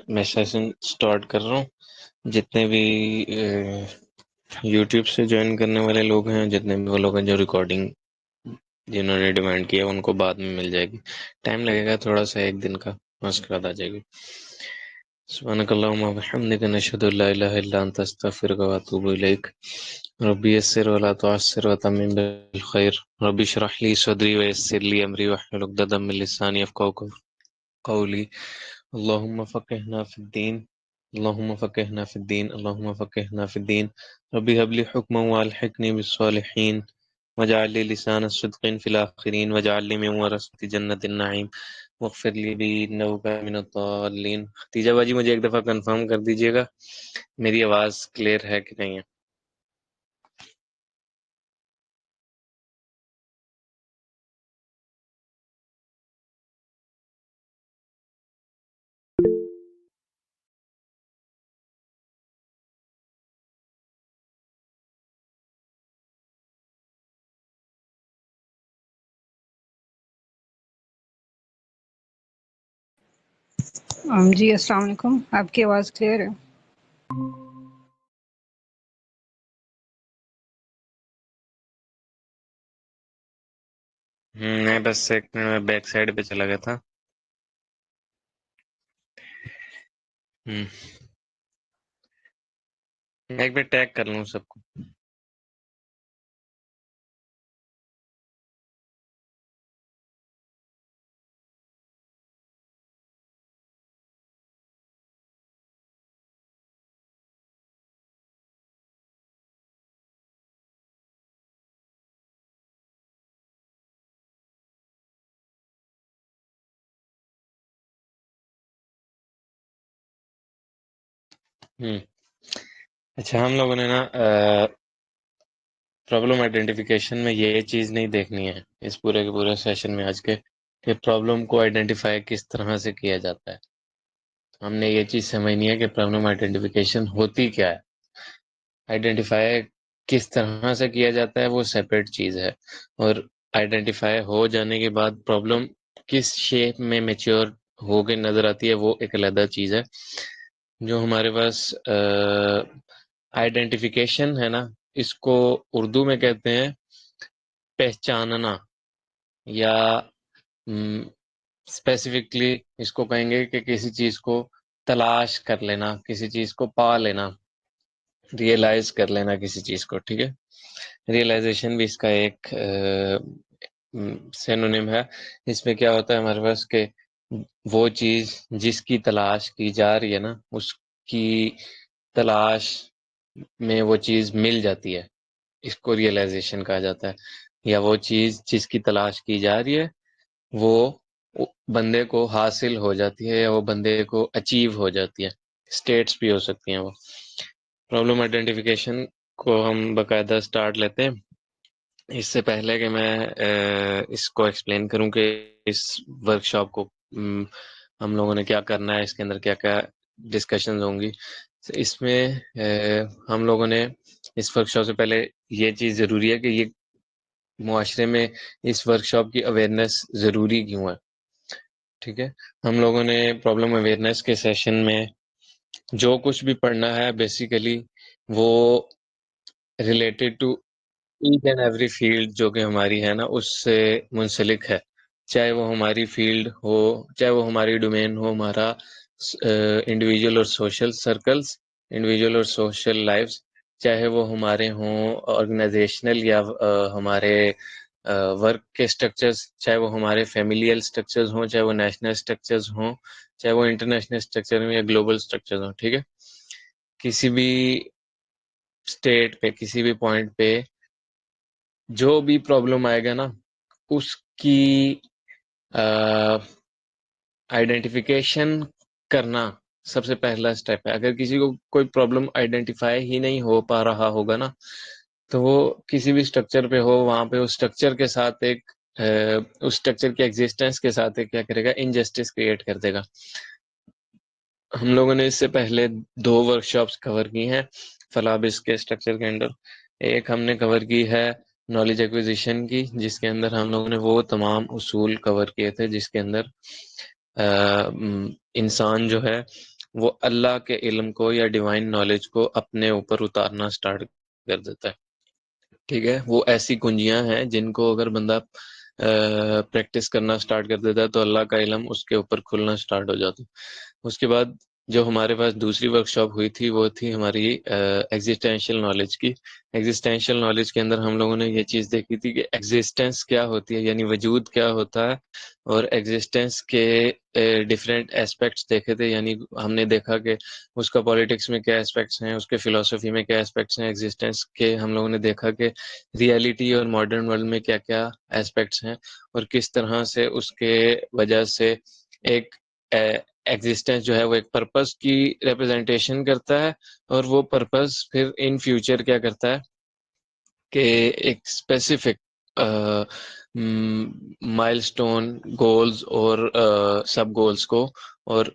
میں session start کر رہا ہوں. جتنے بھی یوٹیوب سے جوائن کرنے والے لوگ ہیں، جتنے بھی وہ لوگ ہیں جو ریکارڈنگ جنہوں نے ڈیمانڈ کیا ان کو بعد میں مل جائے گی. ٹائم لگے گا تھوڑا سا، 1 دن کا، اس کے بعد آ جائے گی. سبحانک اللہم و بحمدک، نشہد ان لا الہ الا انت، استغفرک و اتوب الیک. ربی یسر ولا تعسر وتمم بالخیر. ربی اشرح لی صدری ویسر لی امری واحلل عقدۃ من لسانی یفقهوا قولی. اللہم فقہنا فی الدین، اللہم فقہنا فی الدین، اللہم فقہنا فی الدین. ربی هب لی حکما والحقنی بالصالحین واجعل لی لسان صدق فی الاخرین واجعلنی من ورثۃ جنۃ النعیم واغفر لی بی انک من الضالین. ختیجہ باجی مجھے ایک دفعہ کنفرم کر دیجیے گا میری آواز کلیئر ہے کہ نہیں ہے. جی السلام علیکم، آپ کی آواز کلیئر ہے؟ میں بس 1 منٹ میں بیک سائڈ پہ چلا گیا تھا. میں ایک بار ٹیگ کر لوں سب کو. اچھا، ہم لوگوں نے نا پرابلم آئیڈینٹیفیکیشن میں یہ چیز نہیں دیکھنی ہے اس پورے کے پورے سیشن میں آج کے، کہ پرابلم کو آئیڈینٹیفائی کس طرح سے کیا جاتا ہے. ہم نے یہ چیز سمجھنی ہے کہ پرابلم آئیڈینٹیفیکیشن ہوتی کیا ہے. آئیڈینٹیفائی کس طرح سے کیا جاتا ہے وہ سیپریٹ چیز ہے، اور آئیڈینٹیفائی ہو جانے کے بعد پرابلم کس شیپ میں میچور ہو کے نظر آتی ہے وہ ایک علیحدہ چیز ہے. جو ہمارے پاس آئیڈینٹیفیکیشن ہے نا، اس کو اردو میں کہتے ہیں پہچاننا، یا اسپیسیفکلی اس کو کہیں گے کہ کسی چیز کو تلاش کر لینا، کسی چیز کو پا لینا، ریئلائز کر لینا کسی چیز کو. ٹھیک ہے، ریئلائزیشن بھی اس کا ایک سینونیم ہے. اس میں کیا ہوتا ہے ہمارے پاس کہ وہ چیز جس کی تلاش کی جا رہی ہے نا، اس کی تلاش میں وہ چیز مل جاتی ہے، اس کو ریئلائزیشن کہا جاتا ہے. یا وہ چیز جس کی تلاش کی جا رہی ہے وہ بندے کو حاصل ہو جاتی ہے، یا وہ بندے کو اچیو ہو جاتی ہے. اسٹیٹس بھی ہو سکتی ہیں وہ. پرابلم آئیڈینٹیفیکیشن کو ہم باقاعدہ سٹارٹ لیتے ہیں. اس سے پہلے کہ میں اس کو ایکسپلین کروں کہ اس ورکشاپ کو ہم لوگوں نے کیا کرنا ہے، اس کے اندر کیا کیا ڈسکشنز ہوں گی، اس میں ہم لوگوں نے اس ورکشاپ سے پہلے یہ چیز ضروری ہے کہ یہ معاشرے میں اس ورکشاپ کی اویئرنیس ضروری کیوں ہے. ٹھیک ہے، ہم لوگوں نے پرابلم اویئرنیس کے سیشن میں جو کچھ بھی پڑھنا ہے بیسیکلی وہ related to each and every field جو کہ ہماری ہے نا اس سے منسلک ہے. چاہے وہ ہماری فیلڈ ہو، چاہے وہ ہماری ڈومین ہو، ہمارا انڈیویجول اور سوشل سرکلز، انڈیویجول اور سوشل لائفز، چاہے وہ ہمارے ہوں آرگنائزیشنل یا ہمارے ورک کے اسٹرکچرز، چاہے وہ ہمارے فیملیل اسٹرکچرز ہوں، چاہے وہ نیشنل اسٹرکچرز ہوں، چاہے وہ انٹرنیشنل اسٹرکچر ہوں یا گلوبل اسٹرکچرز ہوں. ٹھیک ہے، کسی بھی اسٹیٹ پہ، کسی بھی پوائنٹ پہ جو بھی پرابلم آئے گا نا، اس کی آئیڈینٹیفیکیشن کرنا سب سے پہلا اسٹیپ ہے. اگر کسی کو کوئی پرابلم آئیڈینٹیفائی ہی نہیں ہو پا رہا ہوگا نا، تو وہ کسی بھی اسٹرکچر پہ ہو، وہاں پہ اس اسٹرکچر کے ساتھ ایک اس اسٹرکچر کے ایگزسٹنس کے ساتھ ایک کیا کرے گا، انجسٹس کریٹ کر دے گا. ہم لوگوں نے اس سے پہلے 2 ورکشاپس کور کی ہیں فلابس کے اسٹرکچر کے اندر. ایک ہم نے کور کی ہے نالج ایکویزیشن کی، جس کے اندر ہم لوگوں نے وہ تمام اصول کور کیے تھے جس کے اندر انسان جو ہے وہ اللہ کے علم کو یا ڈیوائن نالج کو اپنے اوپر اتارنا سٹارٹ کر دیتا ہے. ٹھیک ہے، وہ ایسی کنجیاں ہیں جن کو اگر بندہ پریکٹس کرنا سٹارٹ کر دیتا ہے تو اللہ کا علم اس کے اوپر کھلنا سٹارٹ ہو جاتا ہے. اس کے بعد جو ہمارے پاس دوسری ورکشاپ ہوئی تھی وہ تھی ہماری ایگزسٹینشیل نالج کی. ایگزسٹینشیل نالج کے اندر ہم لوگوں نے یہ چیز دیکھی تھی کہ ایگزسٹنس کیا ہوتی ہے، یعنی وجود کیا ہوتا ہے، اور ایگزسٹنس کے ڈفرینٹ اسپیکٹس دیکھے تھے. یعنی ہم نے دیکھا کہ اس کا پالیٹکس میں کیا اسپیکٹس ہیں، اس کے فلسفی میں کیا اسپیکٹس ہیں. ایگزسٹنس کے ہم لوگوں نے دیکھا کہ ریئلٹی اور ماڈرن ورلڈ میں کیا کیا اسپیکٹس ہیں، اور کس طرح سے اس کے وجہ سے ایک ایگزسٹنس جو ہے وہ ایک پرپس کی ریپرزنٹیشن کرتا ہے، اور وہ پرپس پھر ان فیوچر کیا کرتا ہے کہ ایک اسپیسیفک مائل سٹون گولز اور سب گولز کو اور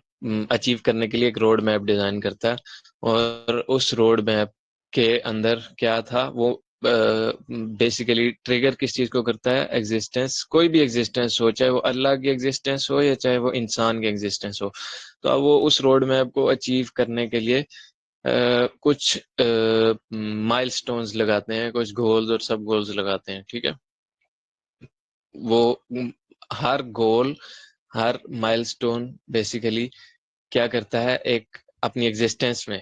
اچیو کرنے کے لیے ایک روڈ میپ ڈیزائن کرتا ہے. اور اس روڈ میپ کے اندر کیا تھا، وہ بیسیکلی ٹریگر کس چیز کو کرتا ہے، ایگزسٹنس. کوئی بھی ایگزسٹنس ہو، چاہے وہ اللہ کی ایگزسٹنس ہو یا چاہے وہ انسان کی ایگزسٹنس ہو، تو اب وہ اس روڈ میپ کو اچیو کرنے کے لیے کچھ مائل سٹونز لگاتے ہیں، کچھ گولز اور سب گولز لگاتے ہیں. ٹھیک ہے، وہ ہر گول، ہر مائل سٹون بیسیکلی کیا کرتا ہے، ایک اپنی ایگزسٹنس میں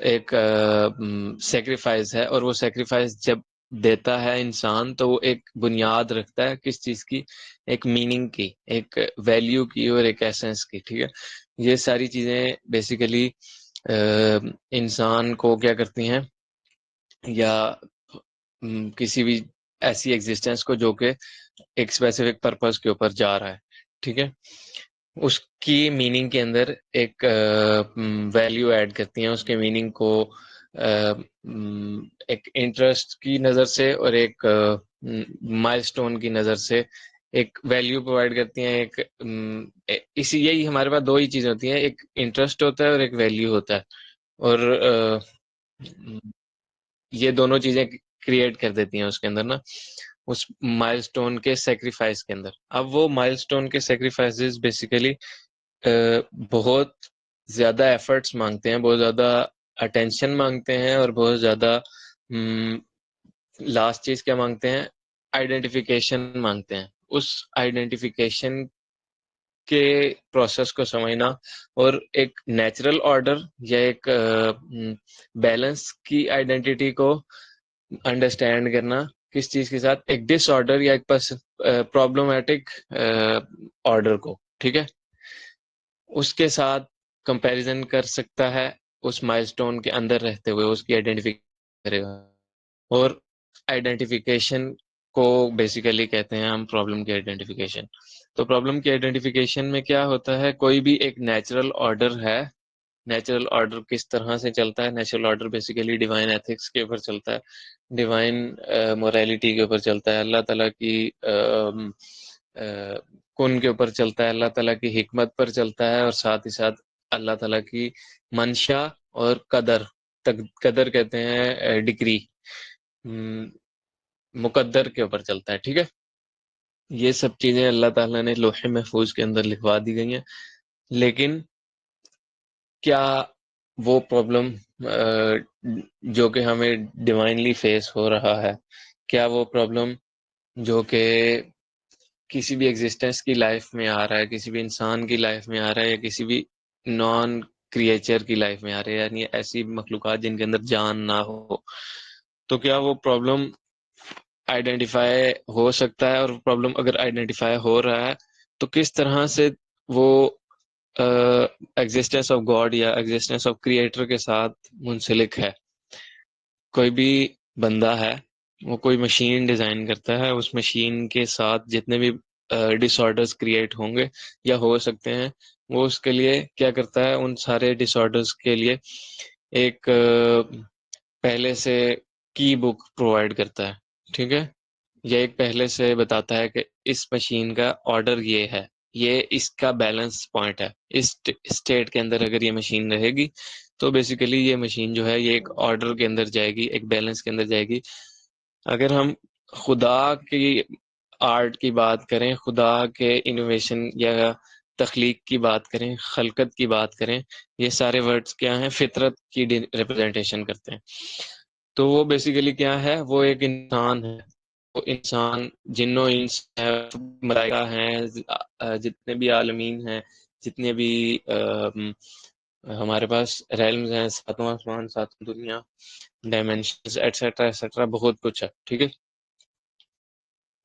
ایک سیکریفائز ہے، اور وہ سیکریفائز جب دیتا ہے انسان تو وہ ایک بنیاد رکھتا ہے کس چیز کی، ایک میننگ کی، ایک ویلیو کی اور ایک ایسنس کی. ٹھیک ہے، یہ ساری چیزیں بیسیکلی انسان کو کیا کرتی ہیں، یا کسی بھی ایسی ایگزسٹنس کو جو کہ ایک اسپیسیفک پرپز کے اوپر جا رہا ہے. ٹھیک ہے، اس کی میننگ کے اندر ایک ویلیو ایڈ کرتی ہیں، اس کے میننگ کو ایک انٹرسٹ کی نظر سے اور ایک مائل سٹون کی نظر سے ایک ویلیو پرووائڈ کرتی ہیں. ایک اسی یہی ہمارے پاس دو ہی چیزیں ہوتی ہیں، ایک انٹرسٹ ہوتا ہے اور ایک ویلیو ہوتا ہے، اور یہ دونوں چیزیں کریٹ کر دیتی ہیں اس کے اندر نا، اس مائل سٹون کے سیکریفائس کے اندر. اب وہ مائل سٹون کے سیکریفائسز بیسیکلی بہت زیادہ ایفرٹس مانگتے ہیں، بہت زیادہ اٹینشن مانگتے ہیں، اور بہت زیادہ لاسٹ چیز کیا مانگتے ہیں، آئیڈینٹیفیکیشن مانگتے ہیں. اس آئیڈینٹیفیکیشن کے پروسیس کو سمجھنا اور ایک نیچرل آرڈر یا ایک بیلنس کی آئیڈینٹی کو انڈرسٹینڈ کرنا کس چیز کے ساتھ، ایک ڈس آرڈر یا ایک پرابلمٹک آرڈر کو. ٹھیک ہے، اس کے ساتھ کمپیریزن کر سکتا ہے، اس مائل سٹون کے اندر رہتے ہوئے اس کی آئیڈینٹیفیکیشن کرے گا. اور آئیڈینٹیفیکیشن کو بیسیکلی کہتے ہیں ہم پرابلم کی آئیڈینٹیفیکیشن. تو پرابلم کی آئیڈینٹیفیکیشن میں کیا ہوتا ہے، کوئی بھی ایک نیچرل آرڈر ہے. نیچرل آرڈر کس طرح سے چلتا ہے، natural order basically divine ethics کے اوپر چلتا ہے، ڈیوائن موریلٹی کے اوپر چلتا ہے، اللہ تعالیٰ کی کن کے اوپر چلتا ہے، اللہ تعالیٰ کی حکمت پر چلتا ہے، اور ساتھ ہی ساتھ اللہ تعالیٰ کی منشا اور قدر کہتے ہیں ڈگری، مقدر کے اوپر چلتا ہے. ٹھیک ہے، یہ سب چیزیں اللہ تعالیٰ نے لوح محفوظ کے اندر لکھوا دی گئی ہیں. لیکن کیا وہ پرابلم جو کہ ہمیں ڈیوائنلی فیس ہو رہا ہے، کیا وہ پرابلم جو کہ کسی بھی ایگزسٹنس کی لائف میں آ رہا ہے، کسی بھی انسان کی لائف میں آ رہا ہے، یا کسی بھی نان کریچر کی لائف میں آ رہا ہے، یعنی ایسی مخلوقات جن کے اندر جان نہ ہو، تو کیا وہ پرابلم آئیڈینٹیفائی ہو سکتا ہے؟ اور پرابلم اگر آئیڈینٹیفائی ہو رہا ہے تو کس طرح سے وہ ایگزسٹنس آف گاڈ یا ایگزسٹنس آف کریٹر کے ساتھ منسلک ہے؟ کوئی بھی بندہ ہے، وہ کوئی مشین ڈیزائن کرتا ہے، اس مشین کے ساتھ جتنے بھی ڈس آرڈرز کریٹ ہوں گے یا ہو سکتے ہیں، وہ اس کے لیے کیا کرتا ہے، ان سارے ڈس آرڈرز کے لیے ایک پہلے سے کی بک پرووائڈ کرتا ہے. ٹھیک ہے، یہ ایک پہلے سے بتاتا ہے کہ اس مشین کا آرڈر یہ ہے، یہ اس کا بیلنس پوائنٹ ہے، اس اسٹیٹ کے اندر اگر یہ مشین رہے گی تو بیسیکلی یہ مشین جو ہے یہ ایک آرڈر کے اندر جائے گی، ایک بیلنس کے اندر جائے گی. اگر ہم خدا کی آرٹ کی بات کریں، خدا کے انوویشن یا تخلیق کی بات کریں، خلقت کی بات کریں، یہ سارے ورڈز کیا ہیں؟ فطرت کی ریپرزنٹیشن کرتے ہیں. تو وہ بیسیکلی کیا ہے؟ وہ ایک انسان ہے. وہ انسان جن و انس ہے، ملائکہ ہیں، جتنے بھی عالمین ہیں، جتنے بھی ہمارے پاس ریلمز ہیں، ساتواں آسمان، ساتواں دنیا، ڈائمینشنز ایٹسٹرا ایٹسٹرا، بہت کچھ ہے. ٹھیک ہے.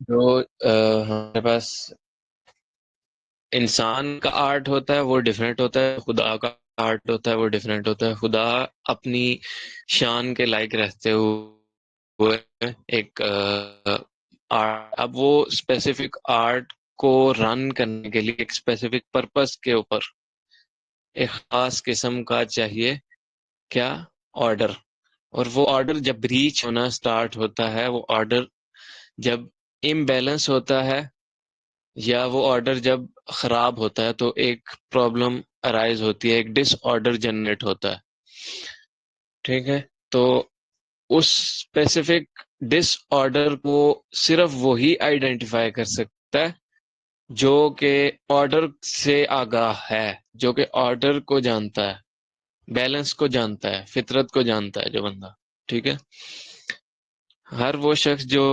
جو ہمارے پاس انسان کا آرٹ ہوتا ہے وہ ڈیفرنٹ ہوتا ہے، خدا کا آرٹ ہوتا ہے وہ ڈیفرنٹ ہوتا ہے. خدا اپنی شان کے لائق رہتے ہوئے ایک اب وہ اسپیسیفک آرٹ کو رن کرنے کے لیے ایک اسپیسیفک پرپس کے اوپر ایک خاص قسم کا چاہیے کیا؟ آرڈر. اور وہ آرڈر جب ریچ ہونا سٹارٹ ہوتا ہے، وہ آرڈر جب امبیلنس ہوتا ہے یا وہ آرڈر جب خراب ہوتا ہے تو ایک پرابلم ارائز ہوتی ہے، ایک ڈس آرڈر جنریٹ ہوتا ہے. ٹھیک ہے. تو اس اسپیسیفک ڈس آرڈر کو صرف وہی آئیڈینٹیفائی کر سکتا ہے جو کہ آرڈر سے آگاہ ہے، جو کہ آرڈر کو جانتا ہے، بیلنس کو جانتا ہے، فطرت کو جانتا ہے جو بندہ. ٹھیک ہے. ہر وہ شخص جو،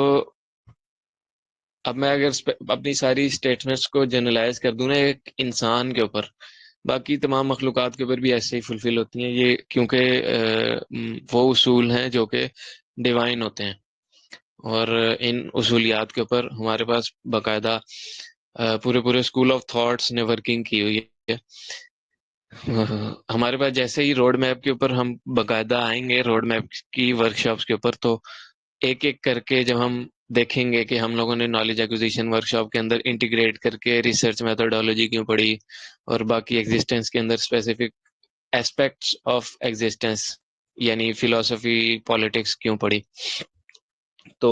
اب میں اگر اپنی ساری اسٹیٹمنٹس کو جنرلائز کر دوں نا ایک انسان کے اوپر، باقی تمام مخلوقات کے اوپر بھی ایسے ہی فلفل ہوتی ہیں یہ، کیونکہ وہ اصول ہیں جو کہ ڈیوائن ہوتے ہیں. اور ان اصولیات کے اوپر ہمارے پاس باقاعدہ پورے اسکول آف تھاٹس نے ورکنگ کی ہوئی ہے. ہمارے پاس جیسے ہی روڈ میپ کے اوپر ہم باقاعدہ آئیں گے، روڈ میپ کی ورکشاپس کے اوپر، تو ایک ایک کر کے جب ہم دیکھیں گے کہ ہم لوگوں نے نالج ایکوزیشن ورکشاپ کے اندر انٹیگریٹ کر کے ریسرچ میتھڈولوجی کیوں پڑھی، اور باقی ایگزسٹنس کے اندر اسپیسیفک ایسپیکٹس آف ایگزسٹنس یعنی فلاسفی پالیٹکس کیوں پڑھی، تو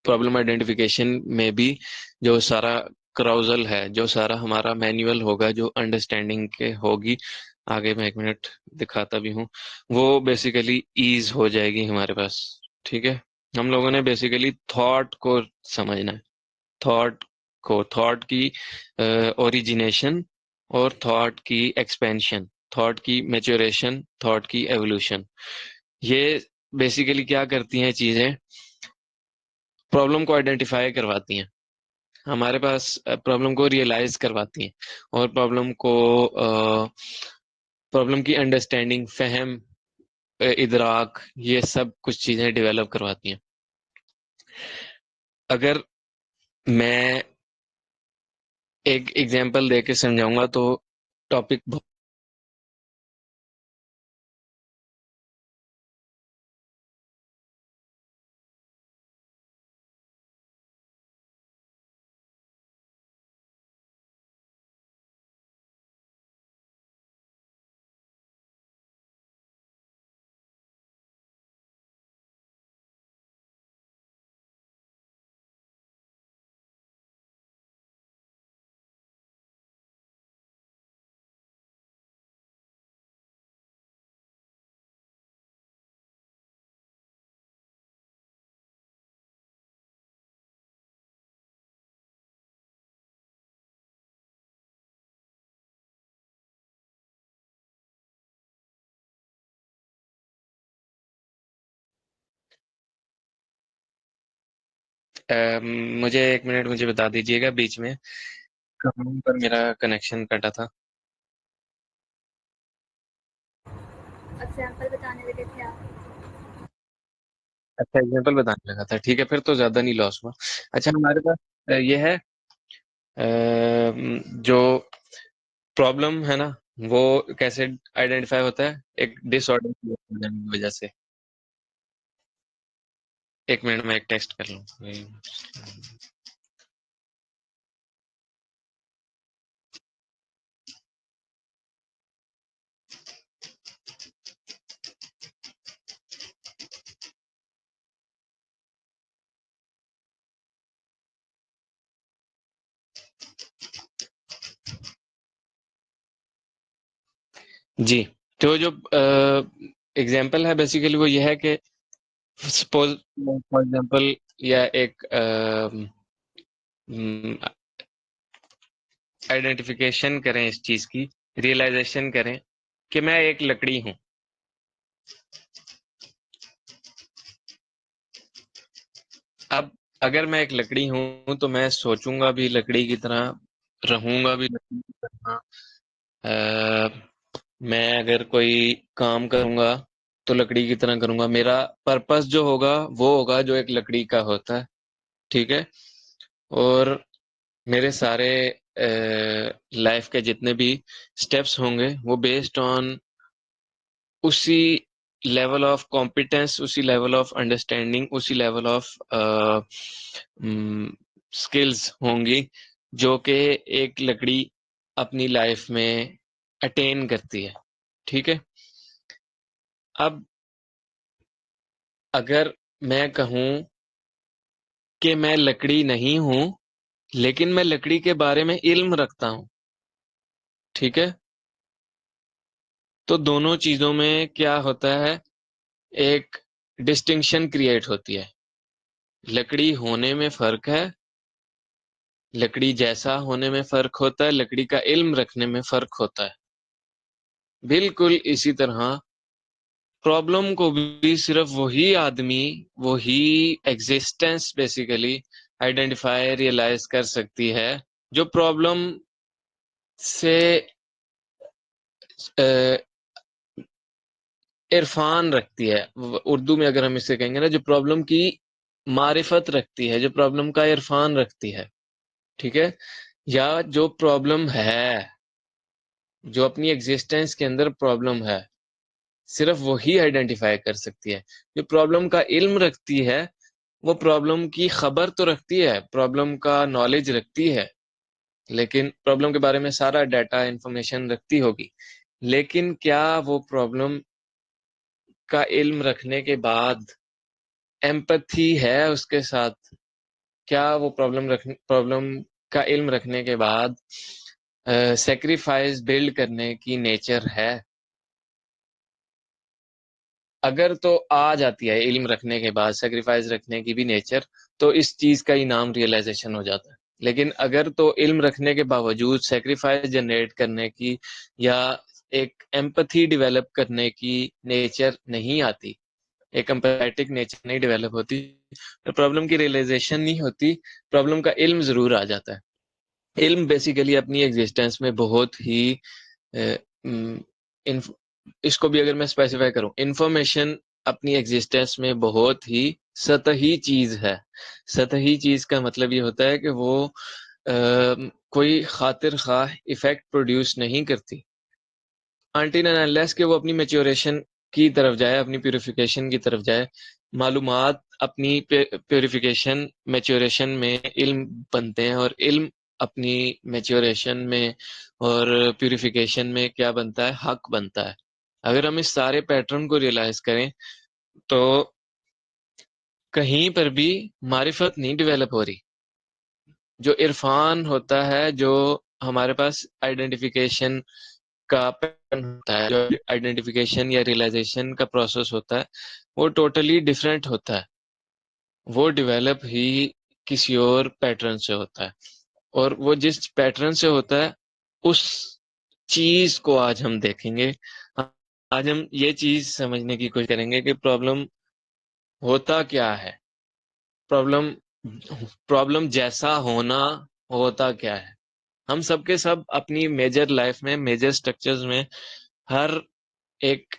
پرابلم آئیڈینٹیفیکیشن میں بھی جو سارا کراؤزل ہے، جو سارا ہمارا مینیول ہوگا، جو انڈرسٹینڈنگ کے ہوگی، آگے میں ایک منٹ دکھاتا بھی ہوں، وہ بیسیکلی ایز ہو جائے گی ہمارے پاس. ٹھیک ہے. ہم لوگوں نے بیسیکلی تھاٹ کو سمجھنا ہے، تھاٹ کی اوریجنیشن اور تھاٹ کی ایکسپینشن، تھاٹ کی میچوریشن، تھاٹ کی ایوولوشن. یہ بیسیکلی کیا کرتی ہیں چیزیں؟ پرابلم کو آئیڈینٹیفائی کرواتی ہیں، ہمارے پاس پرابلم کو ریئلائز کرواتی ہیں، اور پرابلم کی انڈرسٹینڈنگ، فہم، ادراک، یہ سب کچھ چیزیں ڈیولپ کرواتی ہیں. اگر میں ایک ایگزامپل دے کے سمجھاؤں گا تو ٹاپک مجھے ایک منٹ مجھے بتا دیجیے گا، بیچ میں کہاں پر میرا کنیکشن کٹا تھا؟ ایگزامپل بتانے لگے تھے آپ. اچھا، ایگزامپل بتانے لگا تھا. ٹھیک ہے، پھر تو زیادہ نہیں لاس ہوا. اچھا، ہمارے پاس یہ ہے جو پرابلم ہے نا، وہ کیسے آئیڈینٹیفائی ہوتا ہے؟ ایک ڈس آرڈر کی وجہ سے. ایک منٹ میں ایک ٹیکسٹ کر لوں. جی، تو جو ایگزامپل ہے بیسیکلی وہ یہ ہے کہ سپوز فار ایگزامپل، یا ایک آئیڈینٹیفیکیشن کریں اس چیز کی، ریئلائزیشن کریں کہ میں ایک لکڑی ہوں. اب اگر میں ایک لکڑی ہوں تو میں سوچوں گا بھی لکڑی کی طرح، رہوں گا بھی لکڑی کی طرح. میں اگر کوئی کام کروں گا تو لکڑی کی طرح کروں گا. میرا پرپس جو ہوگا وہ ہوگا جو ایک لکڑی کا ہوتا ہے. ٹھیک ہے. اور میرے سارے لائف کے جتنے بھی سٹیپس ہوں گے وہ بیسڈ آن اسی لیول آف کمپیٹنس، اسی لیول آف انڈرسٹینڈنگ، اسی لیول آف اسکلز ہوں گی جو کہ ایک لکڑی اپنی لائف میں اٹین کرتی ہے. ٹھیک ہے. اب اگر میں کہوں کہ میں لکڑی نہیں ہوں لیکن میں لکڑی کے بارے میں علم رکھتا ہوں، ٹھیک ہے، تو دونوں چیزوں میں کیا ہوتا ہے، ایک ڈسٹنکشن کریٹ ہوتی ہے. لکڑی ہونے میں فرق ہے، لکڑی جیسا ہونے میں فرق ہوتا ہے، لکڑی کا علم رکھنے میں فرق ہوتا ہے. بالکل اسی طرح پرابلم کو بھی صرف وہی آدمی، وہی ایگزسٹنس بیسیکلی آئیڈینٹیفائی، ریئلائز کر سکتی ہے جو پرابلم سے عرفان رکھتی ہے. اردو میں اگر ہم اسے کہیں گے نا، جو پرابلم کی معرفت رکھتی ہے، جو پرابلم کا عرفان رکھتی ہے. ٹھیک ہے. یا جو پرابلم ہے، جو اپنی ایگزسٹنس کے اندر پرابلم ہے، صرف وہی آئیڈینٹیفائی کر سکتی ہے. جو پرابلم کا علم رکھتی ہے وہ پرابلم کی خبر تو رکھتی ہے، پرابلم کا نالج رکھتی ہے، لیکن پرابلم کے بارے میں سارا ڈیٹا انفارمیشن رکھتی ہوگی، لیکن کیا وہ پرابلم کا علم رکھنے کے بعد ایمپتھی ہے اس کے ساتھ؟ کیا وہ پرابلم کا علم رکھنے کے بعد سیکریفائز بلڈ کرنے کی نیچر ہے؟ اگر تو آ جاتی ہے علم رکھنے کے بعد سیکریفائز رکھنے کی بھی نیچر، تو اس چیز کا ہی نام ریئلائزیشن ہو جاتا ہے. لیکن اگر تو علم رکھنے کے باوجود سیکریفائز جنریٹ کرنے کی یا ایک ایمپتھی ڈیولپ کرنے کی نیچر نہیں آتی، ایک امپیتھک نیچر نہیں ڈیولپ ہوتی، تو پرابلم کی ریئلائزیشن نہیں ہوتی، پرابلم کا علم ضرور آ جاتا ہے. علم بیسیکلی اپنی ایگزسٹنس میں بہت ہی اس کو بھی اگر میں اسپیسیفائی کروں، انفارمیشن اپنی ایگزسٹنس میں بہت ہی سطحی چیز ہے. سطحی چیز کا مطلب یہ ہوتا ہے کہ وہ کوئی خاطر خواہ ایفیکٹ پروڈیوس نہیں کرتی until and unless کہ وہ اپنی میچوریشن کی طرف جائے، اپنی پیوریفیکیشن کی طرف جائے. معلومات اپنی پیوریفیکیشن، میچوریشن میں علم بنتے ہیں، اور علم اپنی میچوریشن میں اور پیوریفیکیشن میں کیا بنتا ہے؟ حق بنتا ہے. اگر ہم اس سارے پیٹرن کو ریئلائز کریں تو کہیں پر بھی معرفت نہیں ڈیولپ ہو رہی. جو عرفان ہوتا ہے، جو ہمارے پاس آئیڈینٹیفیکیشن کا پیٹرن ہوتا ہے، جو آئیڈینٹیفیکیشن یا ریئلائزیشن کا پروسیس ہوتا ہے، وہ ٹوٹلی ڈفرینٹ ہوتا ہے. وہ ڈیولپ ہی کسی اور پیٹرن سے ہوتا ہے، اور وہ جس پیٹرن سے ہوتا ہے اس چیز کو آج ہم دیکھیں گے. آج ہم یہ چیز سمجھنے کی کوشش کریں گے کہ پرابلم ہوتا کیا ہے، پرابلم جیسا ہونا ہوتا کیا ہے. ہم سب کے سب اپنی میجر لائف میں، میجر سٹرکچرز میں، ہر ایک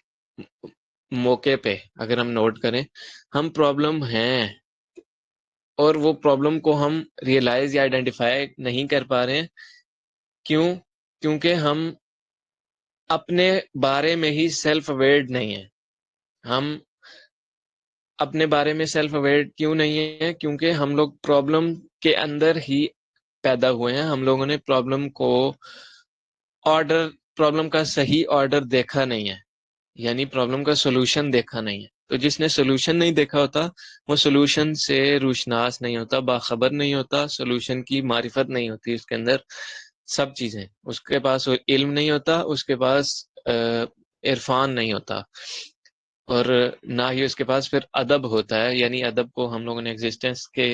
موقع پہ اگر ہم نوٹ کریں، ہم پرابلم ہیں، اور وہ پرابلم کو ہم ریئلائز یا آئیڈینٹیفائی نہیں کر پا رہے ہیں. کیوں؟ کیونکہ ہم اپنے بارے میں ہی سیلف اویئرڈ نہیں ہیں. ہم اپنے بارے میں سیلف اویئر کیوں نہیں ہیں؟ کیونکہ ہم لوگ پرابلم کے اندر ہی پیدا ہوئے ہیں. ہم لوگوں نے پرابلم کو پرابلم کا صحیح آرڈر دیکھا نہیں ہے، یعنی پرابلم کا سولوشن دیکھا نہیں ہے. تو جس نے سولوشن نہیں دیکھا ہوتا وہ سولوشن سے روشناس نہیں ہوتا، باخبر نہیں ہوتا، سولوشن کی معرفت نہیں ہوتی اس کے اندر. سب چیزیں اس کے پاس علم نہیں ہوتا، اس کے پاس عرفان نہیں ہوتا، اور نہ ہی اس کے پاس پھر ادب ہوتا ہے. یعنی ادب کو ہم لوگوں نے ایگزسٹنس کے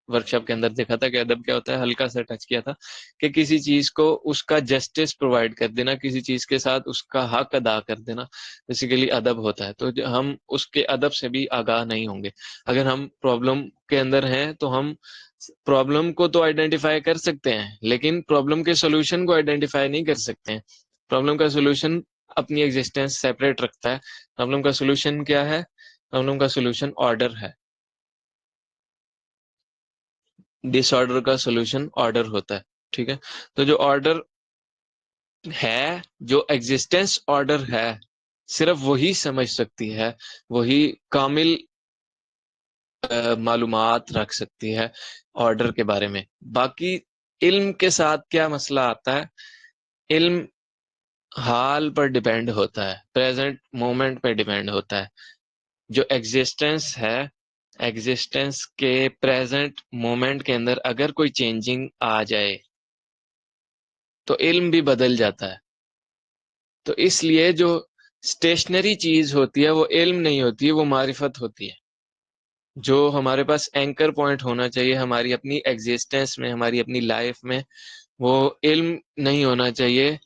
ورکشاپ کے اندر دیکھا تھا کہ ادب کیا ہوتا ہے، ہلکا سا ٹچ کیا تھا کہ کسی چیز کو اس کا جسٹس پرووائڈ کر دینا، کسی چیز کے ساتھ اس کا حق ادا کر دینا بیسیکلی ادب ہوتا ہے. تو ہم اس کے ادب سے بھی آگاہ نہیں ہوں گے. اگر ہم پرابلم کے اندر ہیں تو ہم پرابلم کو تو آئیڈینٹیفائی کر سکتے ہیں لیکن پرابلم کے سولوشن کو آئیڈینٹیفائی نہیں کر سکتے ہیں. پرابلم کا سولوشن اپنی ایگزسٹنس سیپریٹ رکھتا ہے. پرابلم کا سولوشن کیا ہے؟ پرابلم کا سولوشن آرڈر ہے. ڈس آرڈر کا سولوشن آرڈر ہوتا ہے. ٹھیک ہے، تو جو آرڈر ہے، جو ایگزسٹنس آرڈر ہے، صرف وہی سمجھ سکتی ہے، وہی کامل معلومات رکھ سکتی ہے آرڈر کے بارے میں. باقی علم کے ساتھ کیا مسئلہ آتا ہے؟ علم حال پر ڈیپینڈ ہوتا ہے، پریزنٹ مومنٹ پہ ڈیپینڈ ہوتا ہے. جو ایگزسٹنس ہے، ایگزسٹنس کے پریزنٹ مومنٹ کے اندر اگر کوئی چینجنگ آ جائے تو علم بھی بدل جاتا ہے. تو اس لیے جو اسٹیشنری چیز ہوتی ہے وہ علم نہیں ہوتی ہے، وہ معرفت ہوتی ہے. جو ہمارے پاس اینکر پوائنٹ ہونا چاہیے ہماری اپنی ایگزسٹنس میں، ہماری اپنی لائف میں، وہ علم نہیں ہونا چاہیے،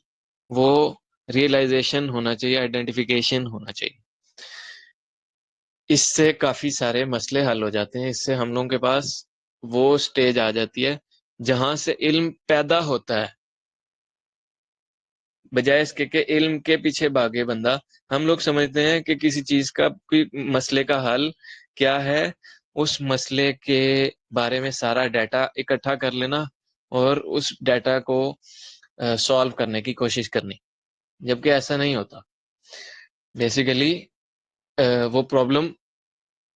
وہ ریئلائزیشن ہونا چاہیے، آئیڈینٹیفیکیشن ہونا چاہیے. اس سے کافی سارے مسئلے حل ہو جاتے ہیں. اس سے ہم لوگوں کے پاس وہ سٹیج آ جاتی ہے جہاں سے علم پیدا ہوتا ہے. بجائے اس کے کہ علم کے پیچھے بھاگے بندہ، ہم لوگ سمجھتے ہیں کہ کسی چیز کا کوئی مسئلے کا حل کیا ہے، اس مسئلے کے بارے میں سارا ڈیٹا اکٹھا کر لینا اور اس ڈیٹا کو سالو کرنے کی کوشش کرنی، جبکہ ایسا نہیں ہوتا. بیسیکلی وہ پرابلم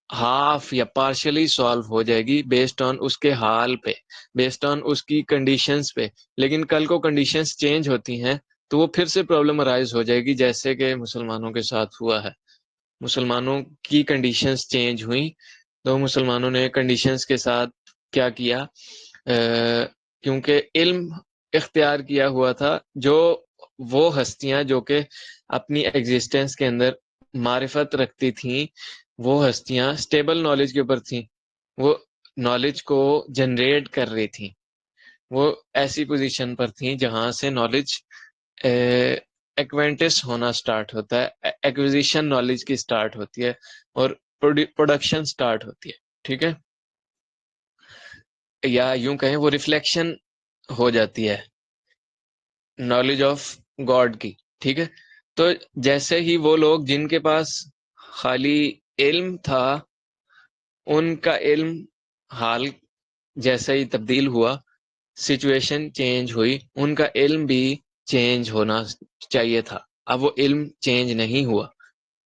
ہاف یا پارشلی سالو ہو جائے گی بیسڈ آن اس کے حال پہ، بیسڈ آن اس کی کنڈیشنز پہ. لیکن کل کو کنڈیشنز چینج ہوتی ہیں تو وہ پھر سے پرابلم ارائز ہو جائے گی، جیسے کہ مسلمانوں کے ساتھ ہوا ہے. مسلمانوں کی کنڈیشنز چینج ہوئیں تو مسلمانوں نے کنڈیشنز کے ساتھ کیا کیا، کیونکہ علم اختیار کیا ہوا تھا. جو وہ ہستیاں جو کہ اپنی ایگزسٹنس کے اندر معرفت رکھتی تھیں، وہ ہستیاں اسٹیبل نالج کے اوپر تھیں، وہ نالج کو جنریٹ کر رہی تھیں، وہ ایسی پوزیشن پر تھیں جہاں سے نالج ایکوینٹس ہونا سٹارٹ ہوتا ہے، ایکوزیشن نالج کی سٹارٹ ہوتی ہے اور پروڈکشن سٹارٹ ہوتی ہے. ٹھیک ہے، یا یوں کہیں وہ ریفلیکشن ہو جاتی ہے نالج آف گاڈ کی. ٹھیک ہے، تو جیسے ہی وہ لوگ جن کے پاس خالی علم تھا، ان کا علم حال جیسے ہی تبدیل ہوا، سچویشن چینج ہوئی، ان کا علم بھی چینج ہونا چاہیے تھا. اب وہ علم چینج نہیں ہوا،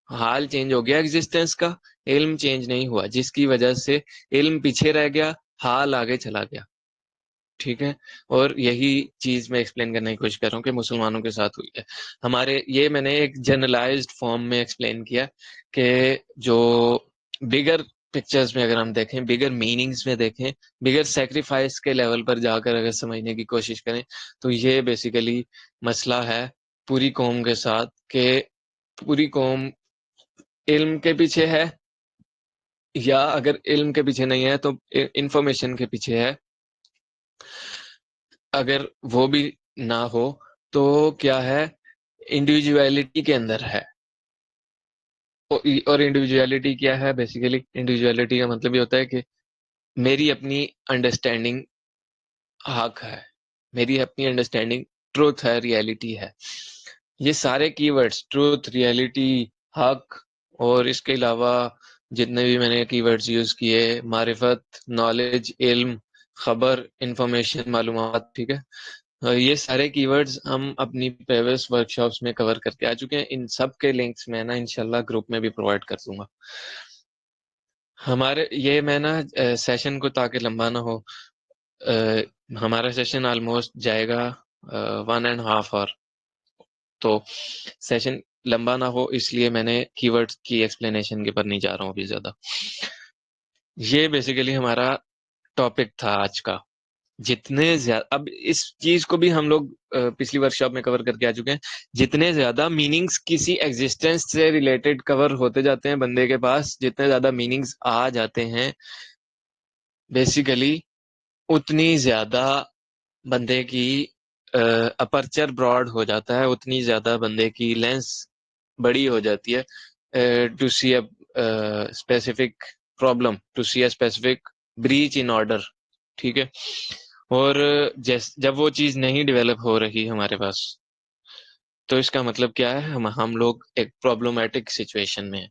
حال چینج ہو گیا ایگزسٹنس کا، علم چینج نہیں ہوا، جس کی وجہ سے علم پیچھے رہ گیا، حال آگے چلا گیا. ٹھیک ہے، اور یہی چیز میں ایکسپلین کرنے کی کوشش کر رہا ہوں کہ مسلمانوں کے ساتھ ہوئی ہے. ہمارے یہ میں نے ایک جنرلائزڈ فارم میں ایکسپلین کیا کہ جو بگر پکچرز میں اگر ہم دیکھیں، بگر میننگز میں دیکھیں، بگر سیکریفائس کے لیول پر جا کر اگر سمجھنے کی کوشش کریں تو یہ بیسیکلی مسئلہ ہے پوری قوم کے ساتھ کہ پوری قوم علم کے پیچھے ہے، یا اگر علم کے پیچھے نہیں ہے تو انفارمیشن کے پیچھے ہے. اگر وہ بھی نہ ہو تو کیا ہے، انڈیویجویلٹی کے اندر ہے. اور انڈیویجویلٹی کیا ہے؟ بیسیکلی انڈیویجویلٹی کا مطلب یہ ہوتا ہے کہ میری اپنی انڈرسٹینڈنگ حق ہے، میری اپنی انڈرسٹینڈنگ ٹروتھ ہے، ریئلٹی ہے. یہ سارے کی ورڈز ٹروتھ، ریئلٹی، حق، اور اس کے علاوہ جتنے بھی میں نے کی ورڈز یوز کیے، معرفت، نالج، علم، خبر، انفارمیشن، معلومات. ٹھیک ہے، یہ سارے کی ورڈز ہم اپنی پریویس ورکشاپس میں کور کر کے آ چکے ہیں. ان سب کے لنکس میں نا انشاءاللہ گروپ میں بھی پرووائڈ کر دوں گا. ہمارے یہ میں نا سیشن کو تاکہ لمبا نہ ہو، ہمارا سیشن آلموسٹ جائے گا 1.5 آور، تو سیشن لمبا نہ ہو اس لیے میں نے کی ورڈ کی ایکسپلینیشن کے پر نہیں جا رہا ہوں ابھی زیادہ. یہ بیسیکلی ہمارا ٹاپک تھا آج کا. جتنے زیادہ، اب اس چیز کو بھی ہم لوگ پچھلی ورکشاپ میں کور کر کے آ چکے ہیں، جتنے زیادہ میننگز کسی ایگزسٹنس سے ریلیٹڈ کور ہوتے جاتے ہیں بندے کے پاس، جتنے زیادہ میننگز آ جاتے ہیں، بیسیکلی اتنی زیادہ بندے کی اپرچر براڈ ہو جاتا ہے، اتنی زیادہ بندے کی لینس بڑی ہو جاتی ہے to see a specific problem, to see a specific breach in order. ٹھیک ہے، اور جب وہ چیز نہیں ڈیولپ ہو رہی ہمارے پاس، تو اس کا مطلب کیا ہے؟ ہم لوگ ایک پرابلمیٹک سچویشن میں ہیں.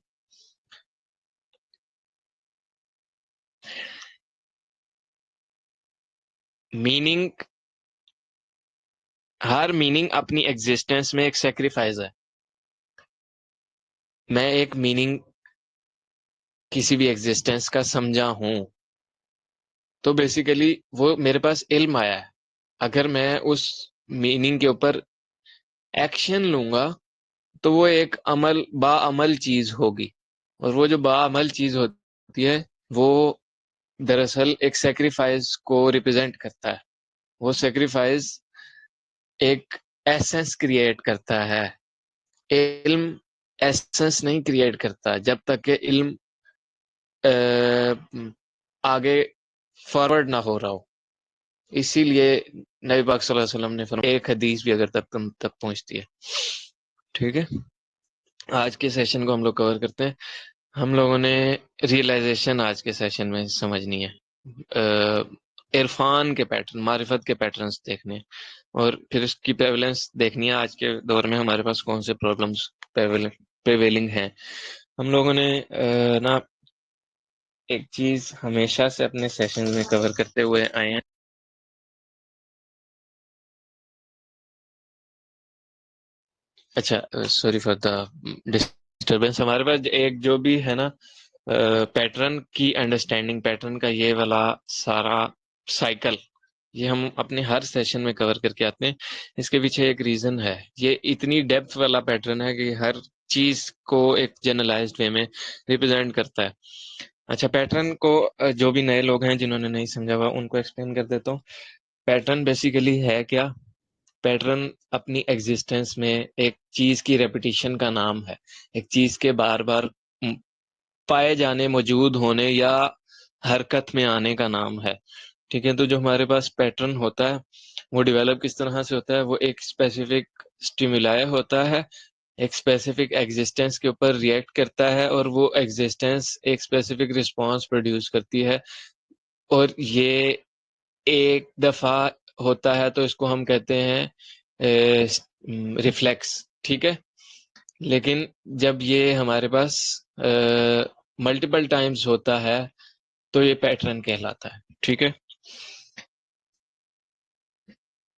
میننگ، ہر میننگ اپنی ایگزسٹنس میں ایک سیکریفائز ہے. میں ایک میننگ کسی بھی ایگزسٹنس کا سمجھا ہوں تو بیسیکلی وہ میرے پاس علم آیا ہے. اگر میں اس میننگ کے اوپر ایکشن لوں گا تو وہ ایک با عمل چیز ہوگی، اور وہ جو با عمل چیز ہوتی ہے وہ دراصل ایک سیکریفائز کو ریپرزینٹ کرتا ہے. وہ سیکریفائز ایک ایسنس کریٹ کرتا ہے. علم ایسنس نہیں کریٹ کرتا جب تک کہ علم آگے فارورڈ نہ ہو رہا ہو. اسی لیے نبی پاک صلی اللہ علیہ وسلم نے فرمایا ایک حدیث بھی اگر تم تک پہنچتی ہے. ٹھیک ہے، آج کے سیشن کو ہم لوگ کور کرتے ہیں. ہم لوگوں نے ریئلائزیشن آج کے سیشن میں سمجھنی ہے، عرفان کے پیٹرن، معرفت کے پیٹرنز دیکھنے، اور پھر اس کی پریولنس دیکھنی ہے. آج کے دور میں ہمارے پاس کون سے پرابلمس پریویلنگ ہیں. ہم لوگوں نے نا ایک چیز ہمیشہ سے اپنے سیشن میں کور کرتے ہوئے آئے ہیں. اچھا، سوری فار دا ڈسٹربینس. ہمارے پاس ایک جو بھی ہے نا پیٹرن کی انڈرسٹینڈنگ، پیٹرن کا یہ والا سارا سائیکل، یہ ہم اپنے ہر سیشن میں کور کر کے آتے ہیں. اس کے پیچھے ایک ریزن ہے. یہ اتنی ڈیپتھ والا پیٹرن ہے کہ ہر چیز کو ایک جنرلائزڈ وے میں ریپرزینٹ کرتا ہے. اچھا، پیٹرن کو جو بھی نئے لوگ ہیں جنہوں نے نہیں سمجھا ہوا ان کو ایکسپلین کر دیتا ہوں. پیٹرن بیسیکلی ہے کیا؟ پیٹرن اپنی ایگزسٹنس میں ایک چیز کی ریپیٹیشن کا نام ہے، ایک چیز کے بار بار پائے جانے، موجود ہونے یا حرکت میں آنے کا نام ہے. ٹھیک ہے، تو جو ہمارے پاس پیٹرن ہوتا ہے وہ ڈیولپ کس طرح سے ہوتا ہے؟ وہ ایک اسپیسیفک اسٹیمولائی ہوتا ہے، ایک اسپیسیفک ایگزسٹنس کے اوپر ریئیکٹ کرتا ہے، اور وہ ایگزسٹنس ایک اسپیسیفک رسپانس پروڈیوس کرتی ہے. اور یہ ایک دفعہ ہوتا ہے تو اس کو ہم کہتے ہیں ریفلیکس. ٹھیک ہے، لیکن جب یہ ہمارے پاس ملٹیپل ٹائمز ہوتا ہے تو یہ پیٹرن کہلاتا ہے. ٹھیک ہے،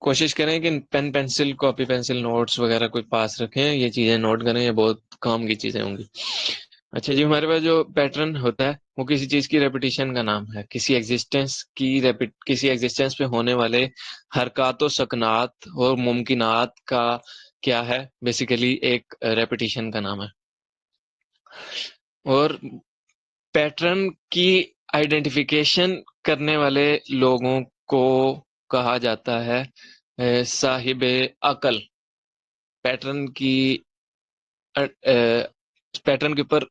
کوشش کریں کہ pen pencil, copy pencil, notes وغیرہ کوئی پاس رکھیں، یہ چیزیں نوٹ کریں، یہ بہت کام کی چیزیں ہوں گی. اچھا جی، ہمارے پاس جو پیٹرن ہوتا ہے وہ کسی چیز کی ریپیٹیشن کا نام ہے. کسی ایگزسٹنس پہ ہونے والے حرکات و سکنات اور ممکنات کا کیا ہے؟ بیسیکلی ایک ریپیٹیشن کا نام ہے. اور پیٹرن کی آئیڈینٹیفیکیشن کرنے والے لوگوں کو کہا جاتا ہے صاحب عقل. پیٹرن کے اوپر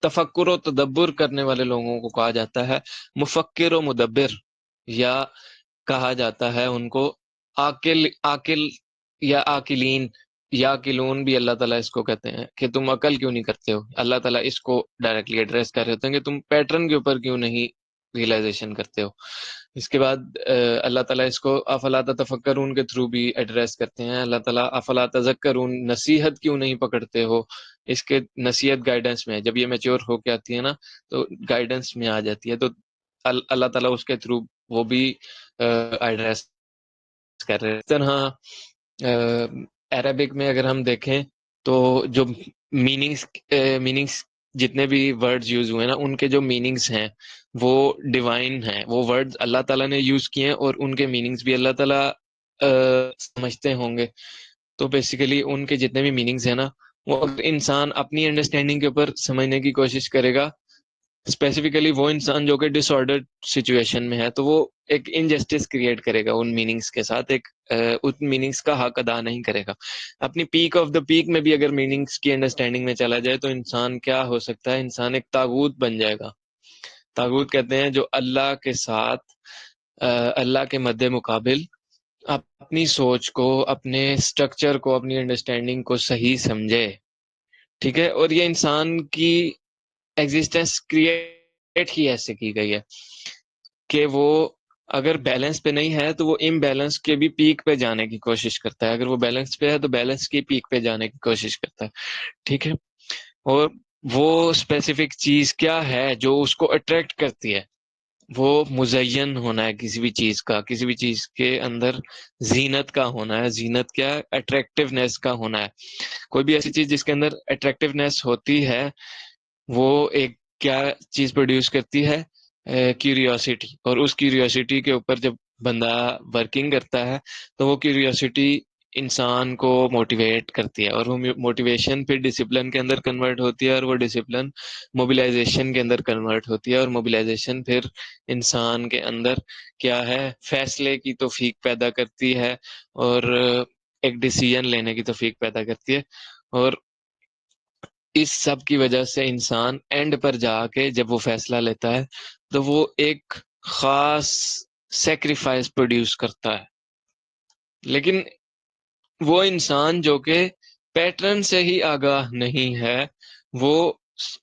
تفکر و تدبر کرنے والے لوگوں کو کہا جاتا ہے مفکر و مدبر، یا کہا جاتا ہے ان کو عاقل یا عاقلین. یا قلون بھی اللہ تعالیٰ اس کو کہتے ہیں کہ تم عقل کیوں نہیں کرتے ہو. اللہ تعالیٰ اس کو ڈائریکٹلی ایڈریس کر رہے ہوتے ہیں کہ تم پیٹرن کے اوپر کیوں نہیں ریئلائزیشن کرتے ہو. اس کے بعد اللہ تعالیٰ اس کو افلا تفکرون کے تھرو بھی ایڈریس کرتے ہیں. اللہ تعالیٰ افلا تذکرون، نصیحت کیوں نہیں پکڑتے ہو. اس کے نصیحت گائیڈنس میں ہے، جب یہ میچور ہو کے آتی ہے نا تو گائیڈنس میں آ جاتی ہے، تو اللہ تعالیٰ اس کے تھرو وہ بھی ایڈریس کر رہے ہیں. اس طرح عربک میں اگر ہم دیکھیں تو جو میننگس جتنے بھی ورڈز یوز ہوئے نا ان کے جو میننگس ہیں وہ ڈیوائن ہیں. وہ ورڈز اللہ تعالیٰ نے یوز کیے ہیں اور ان کے میننگس بھی اللہ تعالیٰ سمجھتے ہوں گے. تو بیسیکلی ان کے جتنے بھی میننگس ہیں نا وہ اگر انسان اپنی انڈرسٹینڈنگ کے اوپر سمجھنے کی کوشش کرے گا، اسپیسیفکلی وہ انسان جو کہ ڈس آرڈر سچویشن میں ہے تو وہ ایک انجسٹس کریٹ کرے گا ان میننگس کے ساتھ، ایک ان میننگس کا حق ادا نہیں کرے گا. اپنی پیک آف دا پیک میں بھی اگر میننگس کی انڈرسٹینڈنگ میں چلا جائے تو انسان کیا ہو سکتا ہے؟ انسان ایک طاغوت بن جائے گا. طاغوت کہتے ہیں جو اللہ کے ساتھ اللہ کے مد مقابل اپنی سوچ کو، اپنے سٹرکچر کو، اپنی انڈرسٹینڈنگ کو صحیح سمجھے. ٹھیک ہے، اور یہ انسان کی ایگزسٹنس کریٹ ہی ایسے کی گئی ہے کہ وہ اگر بیلنس پہ نہیں ہے تو وہ امبیلنس کے بھی پیک پہ جانے کی کوشش کرتا ہے، اگر وہ بیلنس پہ ہے تو بیلنس کی پیک پہ جانے کی کوشش کرتا ہے. ٹھیک ہے، اور وہ اسپیسیفک چیز کیا ہے جو اس کو اٹریکٹ کرتی ہے؟ وہ مزین ہونا ہے کسی بھی چیز کا، کسی بھی چیز کے اندر زینت کا ہونا ہے. زینت کیا ہے؟ اٹریکٹیونیس کا ہونا ہے. کوئی بھی ایسی چیز جس کے اندر اٹریکٹیونیس ہوتی ہے وہ ایک کیا چیز پروڈیوس کرتی ہے؟ کیوریوسٹی. اور اس کیوریوسٹی کے اوپر جب بندہ ورکنگ کرتا ہے تو وہ کیوریوسٹی انسان کو موٹیویٹ کرتی ہے، اور وہ موٹیویشن پھر ڈسپلن کے اندر کنورٹ ہوتی ہے، اور وہ ڈسپلن موبیلائزیشن کے اندر کنورٹ ہوتی ہے، اور موبیلائزیشن پھر انسان کے اندر کیا ہے؟ فیصلے کی توفیق پیدا کرتی ہے، اور ایک ڈیسیژن لینے کی توفیق پیدا کرتی ہے. اور اس سب کی وجہ سے انسان اینڈ پر جا کے جب وہ فیصلہ لیتا ہے تو وہ ایک خاص سیکریفائس پروڈیوس کرتا ہے. لیکن وہ انسان جو کہ پیٹرن سے ہی آگاہ نہیں ہے، وہ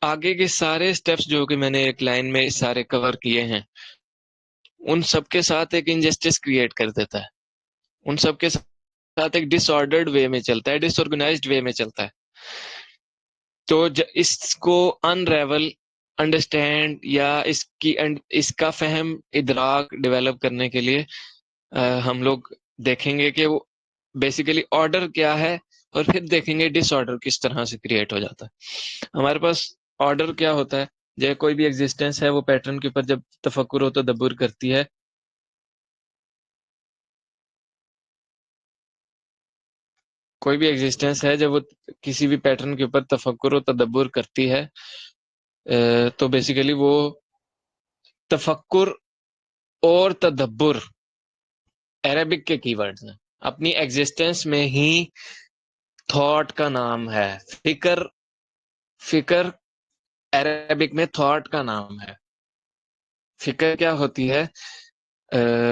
آگے کے سارے سٹیپس جو کہ میں نے ایک لائن میں سارے کور کیے ہیں ان سب کے ساتھ ایک انجسٹس کریٹ کر دیتا ہے، ان سب کے ساتھ ایک ڈس آرڈرڈ وے میں چلتا ہے، ڈس آرگنائزڈ وے میں چلتا ہے. تو اس کو انریول انڈرسٹینڈ یا اس کا فہم ادراک ڈیولپ کرنے کے لیے ہم لوگ دیکھیں گے کہ وہ بیسیکلی آرڈر کیا ہے، اور پھر دیکھیں گے ڈس آرڈر کس طرح سے کریٹ ہو جاتا ہے. ہمارے پاس آرڈر کیا ہوتا ہے؟ جب کوئی بھی ایگزسٹنس ہے وہ پیٹرن کے اوپر جب تفکر و تدبر کرتی ہے کوئی بھی ایگزسٹنس ہے جب وہ کسی بھی پیٹرن کے اوپر تفکر و تدبر کرتی ہے تو بیسیکلی وہ تفکر اور تدبر عربک کے کی ورڈز ہیں. اپنی ایگزسٹنس میں ہی تھاٹ کا نام ہے. فکر عربک میں تھاٹ کا نام ہے. فکر کیا ہوتی ہے؟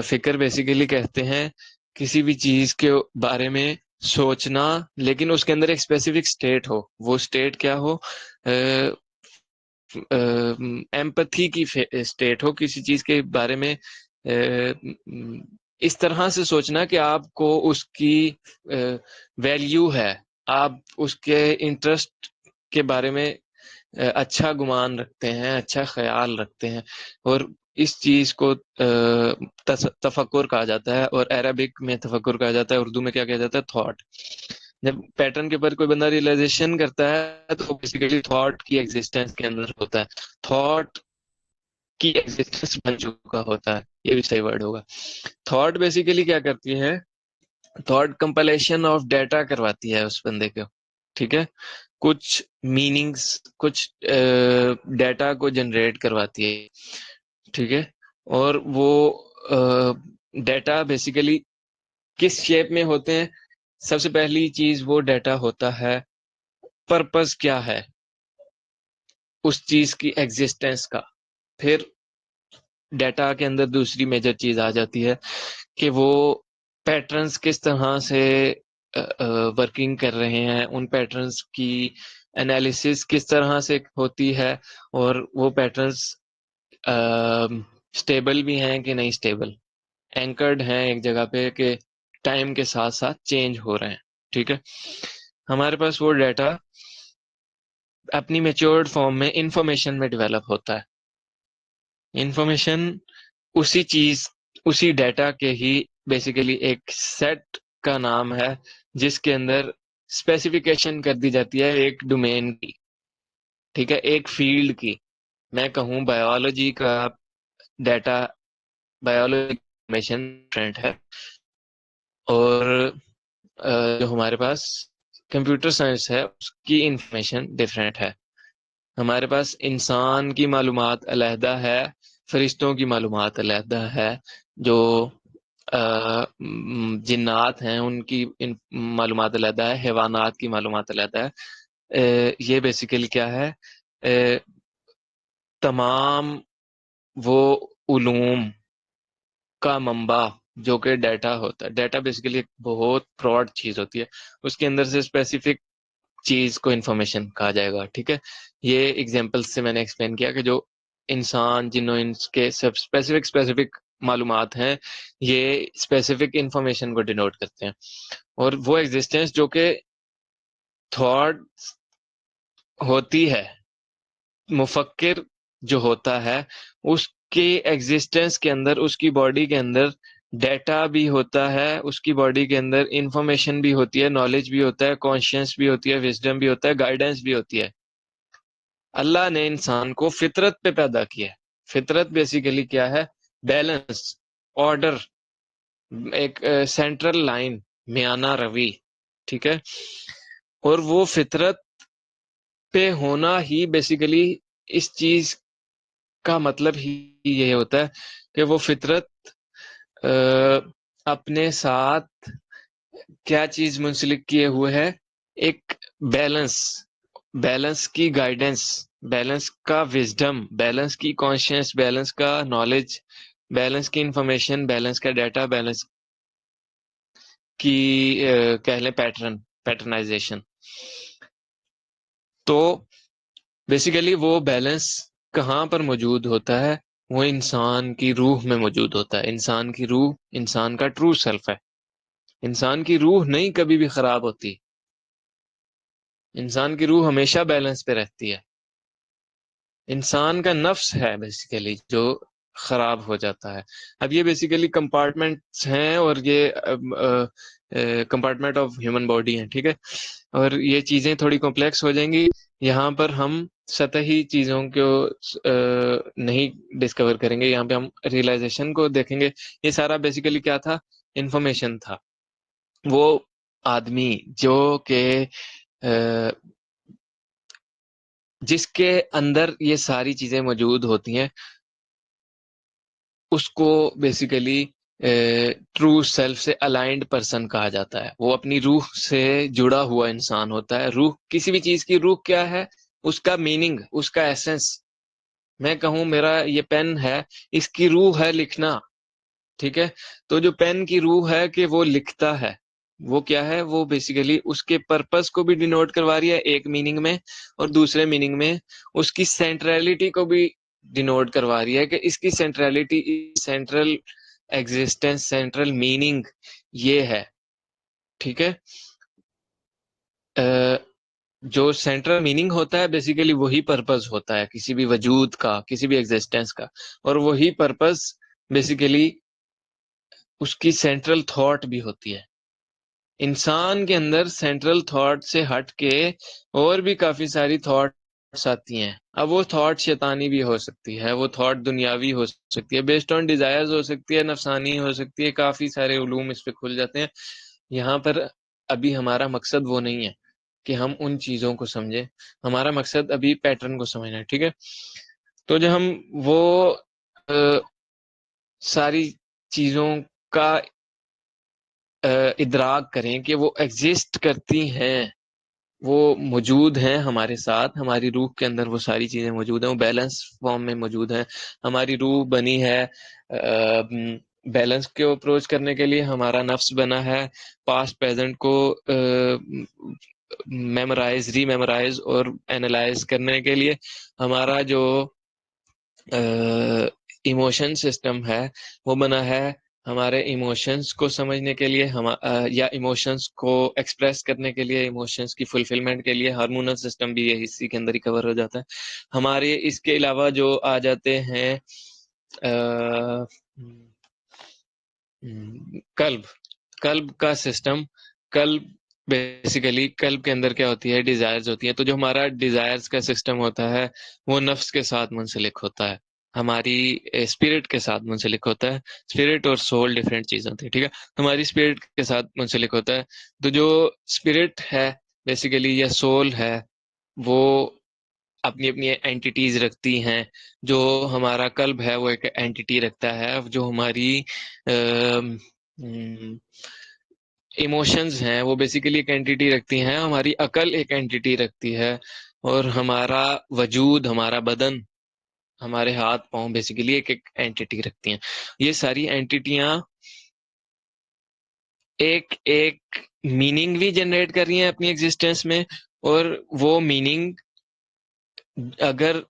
فکر بیسیکلی کہتے ہیں کسی بھی چیز کے بارے میں سوچنا، لیکن اس کے اندر ایک اسپیسیفک اسٹیٹ ہو. وہ اسٹیٹ کیا ہو؟ ایمپتھی کی اسٹیٹ ہو، کسی چیز کے بارے میں اس طرح سے سوچنا کہ آپ کو اس کی ویلیو ہے، آپ اس کے انٹرسٹ کے بارے میں اچھا گمان رکھتے ہیں، اچھا خیال رکھتے ہیں. اور اس چیز کو تفکر کہا جاتا ہے، اور عربک میں تفکر کہا جاتا ہے، اردو میں کیا کہا جاتا ہے؟ تھاٹ. جب پیٹرن کے اوپر کوئی بندہ ریئلائزیشن کرتا ہے تو بیسیکلی تھاٹ کی ایگزسٹنس کے اندر ہوتا ہے، تھاٹ کی ایگزسٹنس بن چکا ہوتا ہے. یہ بھی صحیح ورڈ ہوگا. تھاٹ بیسیکلی کیا کرتی ہے؟ تھاٹ کمپلیشن آف ڈیٹا کرواتی ہے اس بندے کو. ٹھیک ہے، کچھ میننگز، کچھ ڈیٹا کو جنریٹ کرواتی ہے. ٹھیک ہے، اور وہ ڈیٹا بیسیکلی کس شیپ میں ہوتے ہیں؟ سب سے پہلی چیز وہ ڈیٹا ہوتا ہے پرپز کیا ہے اس چیز کی ایگزسٹنس کا. پھر ڈیٹا کے اندر دوسری میجر چیز آ جاتی ہے کہ وہ پیٹرنز کس طرح سے ورکنگ کر رہے ہیں، ان پیٹرنز کی انالیسس کس طرح سے ہوتی ہے، اور وہ پیٹرنز سٹیبل بھی ہیں کہ نہیں سٹیبل، اینکرڈ ہیں ایک جگہ پہ کہ ٹائم کے ساتھ ساتھ چینج ہو رہے ہیں. ٹھیک ہے، ہمارے پاس وہ ڈیٹا اپنی میچورڈ فارم میں انفارمیشن میں ڈیولپ ہوتا ہے. انفارمیشن اسی چیز، اسی ڈیٹا کے ہی بیسیکلی ایک سیٹ کا نام ہے جس کے اندر اسپیسیفیکیشن کر دی جاتی ہے ایک ڈومین کی. ٹھیک ہے، ایک فیلڈ کی. میں کہوں بایولوجی کا ڈیٹا، بایولوجی انفارمیشن ڈفرینٹ ہے، اور جو ہمارے پاس کمپیوٹر سائنس ہے اس کی انفارمیشن ڈفرینٹ ہے. ہمارے پاس انسان کی معلومات علیحدہ ہے، فرشتوں کی معلومات علیحدہ ہے، جو جنات ہیں ان کی معلومات علیحدہ ہے، حیوانات کی معلومات علیحدہ ہے. یہ بیسیکلی کیا ہے؟ تمام وہ علوم کا منبع جو کہ ڈیٹا ہوتا ہے. ڈیٹا بیسیکلی ایک بہت براڈ چیز ہوتی ہے, اس کے اندر سے اسپیسیفک چیز کو انفارمیشن کہا جائے گا. ٹھیک ہے, یہ ایگزامپل سے میں نے ایکسپلین کیا کہ جو انسان جنوں انس کے سب اسپیسیفک معلومات ہیں, یہ اسپیسیفک انفارمیشن کو ڈینوٹ کرتے ہیں. اور وہ ایگزسٹنس جو کہ تھاٹ ہوتی ہے, مفکر جو ہوتا ہے, اس کی ایگزسٹنس کے اندر, اس کی باڈی کے اندر ڈیٹا بھی ہوتا ہے, اس کی باڈی کے اندر انفارمیشن بھی ہوتی ہے, نالج بھی ہوتا ہے, کانشیس بھی ہوتی ہے, وزڈم بھی ہوتا ہے, گائیڈنس بھی ہوتی ہے. اللہ نے انسان کو فطرت پہ پیدا کیا ہے. فطرت بیسیکلی کیا ہے؟ بیلنس, آرڈر, ایک سینٹرل لائن, میانہ روی. ٹھیک ہے, اور وہ فطرت پہ ہونا ہی بیسیکلی اس چیز کا مطلب ہی یہ ہوتا ہے کہ وہ فطرت اپنے ساتھ کیا چیز منسلک کیے ہوئے ہے؟ ایک بیلنس کی گائیڈنس, بیلنس کا وزڈم, بیلنس کی کانشیس, بیلنس کا نالج, بیلنس کی انفارمیشن, بیلنس کا ڈیٹا, بیلنس کی کہہ لیں پیٹرنائزیشن. تو بیسیکلی وہ بیلنس کہاں پر موجود ہوتا ہے؟ وہ انسان کی روح میں موجود ہوتا ہے. انسان کی روح انسان کا ٹرو سیلف ہے. انسان کی روح نہیں کبھی بھی خراب ہوتی, انسان کی روح ہمیشہ بیلنس پہ رہتی ہے. انسان کا نفس ہے بیسیکلی جو خراب ہو جاتا ہے. اب یہ بیسیکلی کمپارٹمنٹس ہیں, اور یہ کمپارٹمنٹ آف ہیومن باڈی ہیں. ٹھیک ہے, اور یہ چیزیں تھوڑی کمپلیکس ہو جائیں گی. یہاں پر ہم سطحی چیزوں کو نہیں ڈسکور کریں گے, یہاں پہ ہم ریئلائزیشن کو دیکھیں گے. یہ سارا بیسیکلی کیا تھا؟ انفارمیشن تھا. وہ آدمی جو کہ جس کے اندر یہ ساری چیزیں موجود ہوتی ہیں, اس کو بیسیکلی ٹرو سیلف سے الائنڈ پرسن کہا جاتا ہے. وہ اپنی روح سے جڑا ہوا انسان ہوتا ہے. روح, کسی بھی چیز کی روح کیا ہے؟ اس کا میننگ, اس کا ایسنس. میں کہوں میرا یہ پین ہے, اس کی روح ہے لکھنا. ٹھیک ہے, تو جو پین کی روح ہے کہ وہ لکھتا ہے, وہ کیا ہے؟ وہ بیسیکلی اس کے پرپس کو بھی ڈینوٹ کروا رہی ہے ایک میننگ میں, اور دوسرے میننگ میں اس کی سینٹرلٹی کو بھی ڈینوٹ کروا رہی ہے کہ اس کی سینٹرلٹی, سینٹرل ایگزسٹنس, سینٹرل میننگ یہ ہے. ٹھیک ہے, جو سینٹرل میننگ ہوتا ہے بیسیکلی وہی پرپز ہوتا ہے کسی بھی وجود کا, کسی بھی ایگزسٹنس کا, اور وہی پرپز بیسیکلی اس کی سینٹرل تھاٹ بھی ہوتی ہے. انسان کے اندر سینٹرل تھاٹ سے ہٹ کے اور بھی کافی ساری تھاٹس آتی ہیں. اب وہ تھاٹ شیطانی بھی ہو سکتی ہے, وہ تھاٹ دنیاوی ہو سکتی ہے, بیسڈ آن ڈیزائرز ہو سکتی ہے, نفسانی ہو سکتی ہے. کافی سارے علوم اس پہ کھل جاتے ہیں. یہاں پر ابھی ہمارا مقصد وہ نہیں ہے کہ ہم ان چیزوں کو سمجھیں, ہمارا مقصد ابھی پیٹرن کو سمجھنا ہے. ٹھیک ہے, تو جب ہم وہ ساری چیزوں کا ادراک کریں کہ وہ ایگزسٹ کرتی ہیں, وہ موجود ہیں ہمارے ساتھ, ہماری روح کے اندر وہ ساری چیزیں موجود ہیں, وہ بیلنس فارم میں موجود ہیں. ہماری روح بنی ہے بیلنس کو اپروچ کرنے کے لیے, ہمارا نفس بنا ہے پاسٹ پریزنٹ کو ری میمورائز اور اینالائز کرنے کے لیے. ہمارا جو ایموشن سسٹم ہے وہ بنا ہے ہمارے ایموشنز کو سمجھنے کے لیے, یا ایموشنز کو ایکسپریس کرنے کے لیے, ایموشنز کی فلفلمنٹ کے لیے. ہارمونل سسٹم بھی یہ اسی کے اندر ہی کور ہو جاتا ہے. ہمارے اس کے علاوہ جو آ جاتے ہیں قلب کا سسٹم. قلب بیسیکلی قلب کے اندر کیا ہوتی ہے؟ ڈیزائرز ہوتی ہیں. تو جو ہمارا ڈیزائرز کا سسٹم ہوتا ہے وہ نفس کے ساتھ منسلک ہوتا ہے, ہماری اسپرٹ کے ساتھ منسلک ہوتا ہے. اسپرٹ اور سول ڈفرینٹ چیزیں ہوتی ہیں. ٹھیک ہے, ہماری اسپرٹ کے ساتھ منسلک ہوتا ہے. تو جو اسپرٹ ہے بیسیکلی یا سول ہے, وہ اپنی اپنی اینٹیٹیز رکھتی ہیں. جو ہمارا قلب ہے وہ ایک اینٹیٹی رکھتا ہے. جو ہماری ایموشنز ہیں وہ بیسیکلی ایک اینٹیٹی رکھتی ہیں. ہماری عقل ایک اینٹیٹی رکھتی ہے, اور ہمارا وجود, ہمارا بدن ہمارے ہاتھ پاؤں بیسیکلی ایک ایک اینٹیٹی رکھتی ہیں. یہ ساری اینٹیٹیاں ایک ایک میننگ بھی جنریٹ کر رہی ہیں اپنی ایگزسٹینس میں, اور وہ میننگ اگر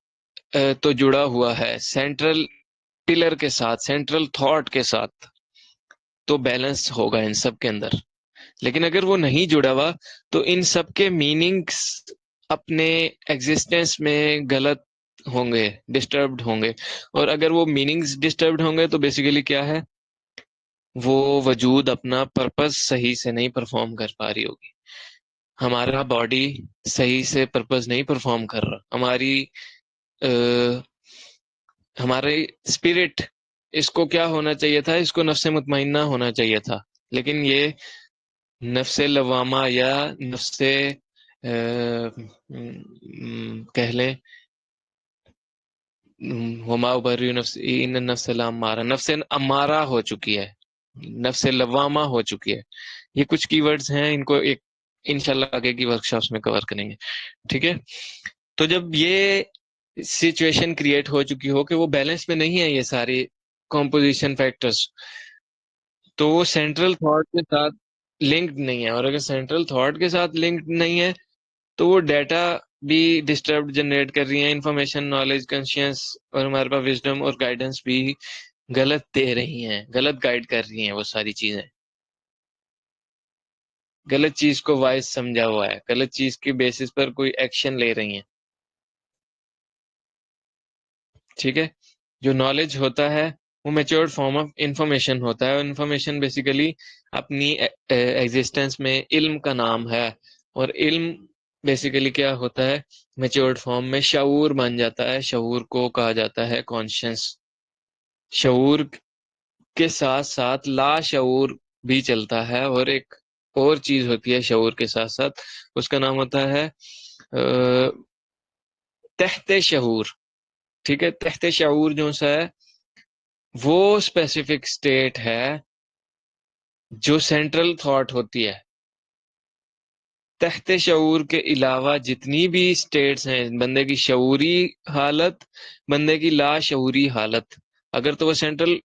تو جڑا ہوا ہے سینٹرل پلر کے ساتھ, سینٹرل تھاٹ کے ساتھ, تو بیلنس ہوگا ان سب کے اندر. لیکن اگر وہ نہیں جڑا ہوا تو ان سب کے میننگس اپنے ایگزسٹینس میں غلط ہوں گے, ڈسٹربڈ ہوں گے. اور اگر وہ میننگس ڈسٹربڈ ہوں گے تو بیسیکلی کیا ہے, وہ وجود اپنا پرپز صحیح سے نہیں پرفارم کر پا رہی ہوگی. ہمارا باڈی صحیح سے پرپز نہیں پرفارم کر رہا, ہمارے اسپرٹ, اس کو کیا ہونا چاہیے تھا, اس کو نفس مطمئنہ ہونا چاہیے تھا, لیکن یہ نفس لوامہ یا نفس کہہ لیں وما ابری نفس ان نفس لامارہ, نفس امارہ ہو چکی ہے, نفس لوامہ ہو چکی ہے. یہ کچھ کی ورڈز ہیں, ان کو ایک انشاءاللہ آگے کی ورکشاپس میں کور کریں گے. ٹھیک ہے, تو جب یہ سچویشن کریٹ ہو چکی ہو کہ وہ بیلنس میں نہیں ہے یہ ساری کمپوزیشن فیکٹرز, تو وہ سینٹرل تھاٹ کے ساتھ لنکڈ نہیں ہے. اور اگر سینٹرل تھاٹ کے ساتھ لنکڈ نہیں ہے تو وہ ڈیٹا بھی ڈسٹرب جنریٹ کر رہی ہیں, انفارمیشن, نالج, کانشیس, اور ہمارے پاس وزڈم اور گائیڈنس بھی غلط دے رہی ہیں, غلط گائیڈ کر رہی ہیں. وہ ساری چیزیں غلط چیز کو وائز سمجھا ہوا ہے, غلط چیز کی بیسس پر کوئی ایکشن لے رہی ہیں. ٹھیک ہے, جو نالج ہوتا ہے وہ میچورڈ فارم آف انفارمیشن ہوتا ہے, اور انفارمیشن بیسیکلی اپنی ایگزسٹنس میں علم کا نام ہے. اور علم بیسیکلی کیا ہوتا ہے, میچورڈ فارم میں شعور بن جاتا ہے. شعور کو کہا جاتا ہے کانشنس. شعور کے ساتھ ساتھ لا شعور بھی چلتا ہے, اور ایک اور چیز ہوتی ہے شعور کے ساتھ ساتھ, اس کا نام ہوتا ہے تحت شعور. ٹھیک ہے, تحت شعور جو سا ہے وہ اسپیسیفک اسٹیٹ ہے جو سینٹرل تھاٹ ہوتی ہے. تحت شعور کے علاوہ جتنی بھی اسٹیٹس ہیں, بندے کی شعوری حالت, بندے کی لا شعوری حالت, اگر تو وہ سینٹرل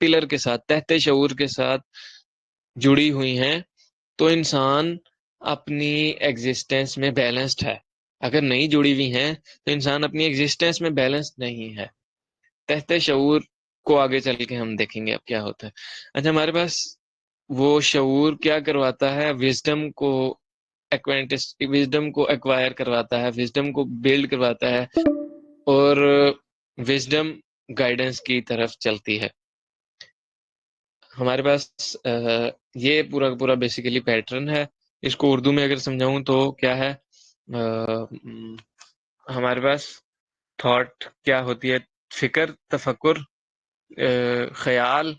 پلر کے ساتھ, تحت شعور کے ساتھ جڑی ہوئی ہیں تو انسان اپنی ایگزسٹنس میں بیلنسڈ ہے. اگر نہیں جڑی ہوئی ہیں تو انسان اپنی ایگزسٹنس میں بیلنس نہیں ہے. تحت شعور کو آگے چل کے ہم دیکھیں گے اب کیا ہوتا ہے. اچھا, ہمارے پاس وہ شعور کیا کرواتا ہے, وزڈم کو وزڈم کو ایکوائر کرواتا ہے, وزڈم کو بلڈ کرواتا ہے, اور وزڈم گائیڈنس کی طرف چلتی ہے. ہمارے پاس یہ پورا پورا بیسیکلی پیٹرن ہے. اس کو اردو میں اگر سمجھاؤں تو کیا ہے, ہمارے پاس تھاٹ کیا ہوتی ہے, فکر, تفکر, خیال,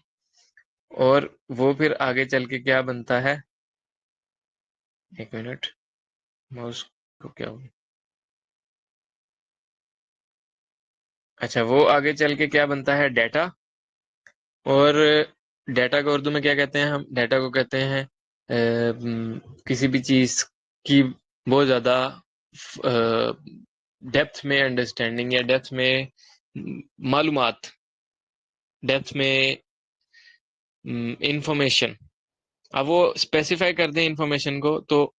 اور وہ پھر آگے چل کے کیا بنتا ہے, ایک منٹ, ماؤس کو کیا ہو, اچھا, وہ آگے چل کے کیا بنتا ہے, ڈیٹا. اور ڈیٹا کو اردو میں کیا کہتے ہیں, ہم ڈیٹا کو کہتے ہیں کسی بھی چیز کی بہت زیادہ ڈیپتھ میں انڈرسٹینڈنگ یا ڈیپتھ میں معلومات, ڈیپتھ میں انفارمیشن. اب وہ اسپیسیفائی کر دیں انفارمیشن کو, تو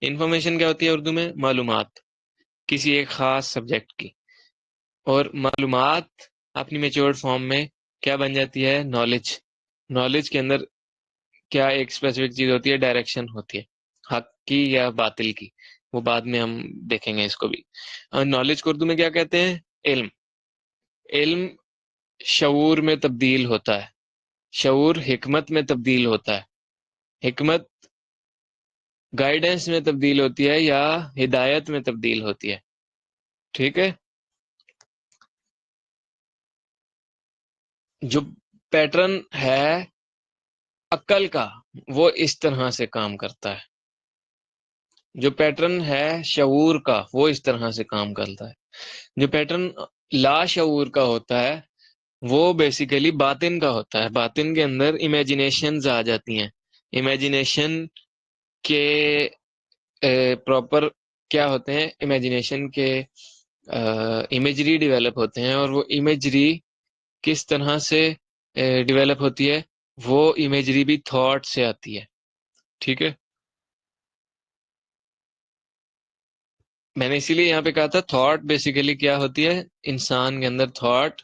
انفارمیشن کیا ہوتی ہے اردو میں, معلومات کسی ایک خاص سبجیکٹ کی. اور معلومات اپنی میچورڈ فارم میں کیا بن جاتی ہے, نالج. نالج کے اندر کیا ایک اسپیسیفک چیز ہوتی ہے, ڈائریکشن ہوتی ہے, حق کی یا باطل کی. وہ بعد میں ہم دیکھیں گے اس کو بھی. اور نالج کو اردو میں کیا کہتے ہیں, علم. علم شعور میں تبدیل ہوتا ہے, شعور حکمت میں تبدیل ہوتا ہے, حکمت گائیڈنس میں تبدیل ہوتی ہے یا ہدایت میں تبدیل ہوتی ہے. ٹھیک ہے, جو پیٹرن ہے عقل کا وہ اس طرح سے کام کرتا ہے, جو پیٹرن ہے شعور کا وہ اس طرح سے کام کرتا ہے. جو پیٹرن لا شعور کا ہوتا ہے وہ بیسیکلی باطن کا ہوتا ہے. باطن کے اندر امیجنیشنز آ جاتی ہیں. امیجنیشن کے پراپر کیا ہوتے ہیں, امیجنیشن کے امیجری ڈیولپ ہوتے ہیں، اور وہ امیجری کس طرح سے ڈیولپ ہوتی ہے؟ وہ امیجری بھی تھاٹ سے آتی ہے. ٹھیک ہے، میں نے اسی لیے یہاں پہ کہا تھا تھاٹ بیسیکلی کیا ہوتی ہے. انسان کے اندر تھاٹ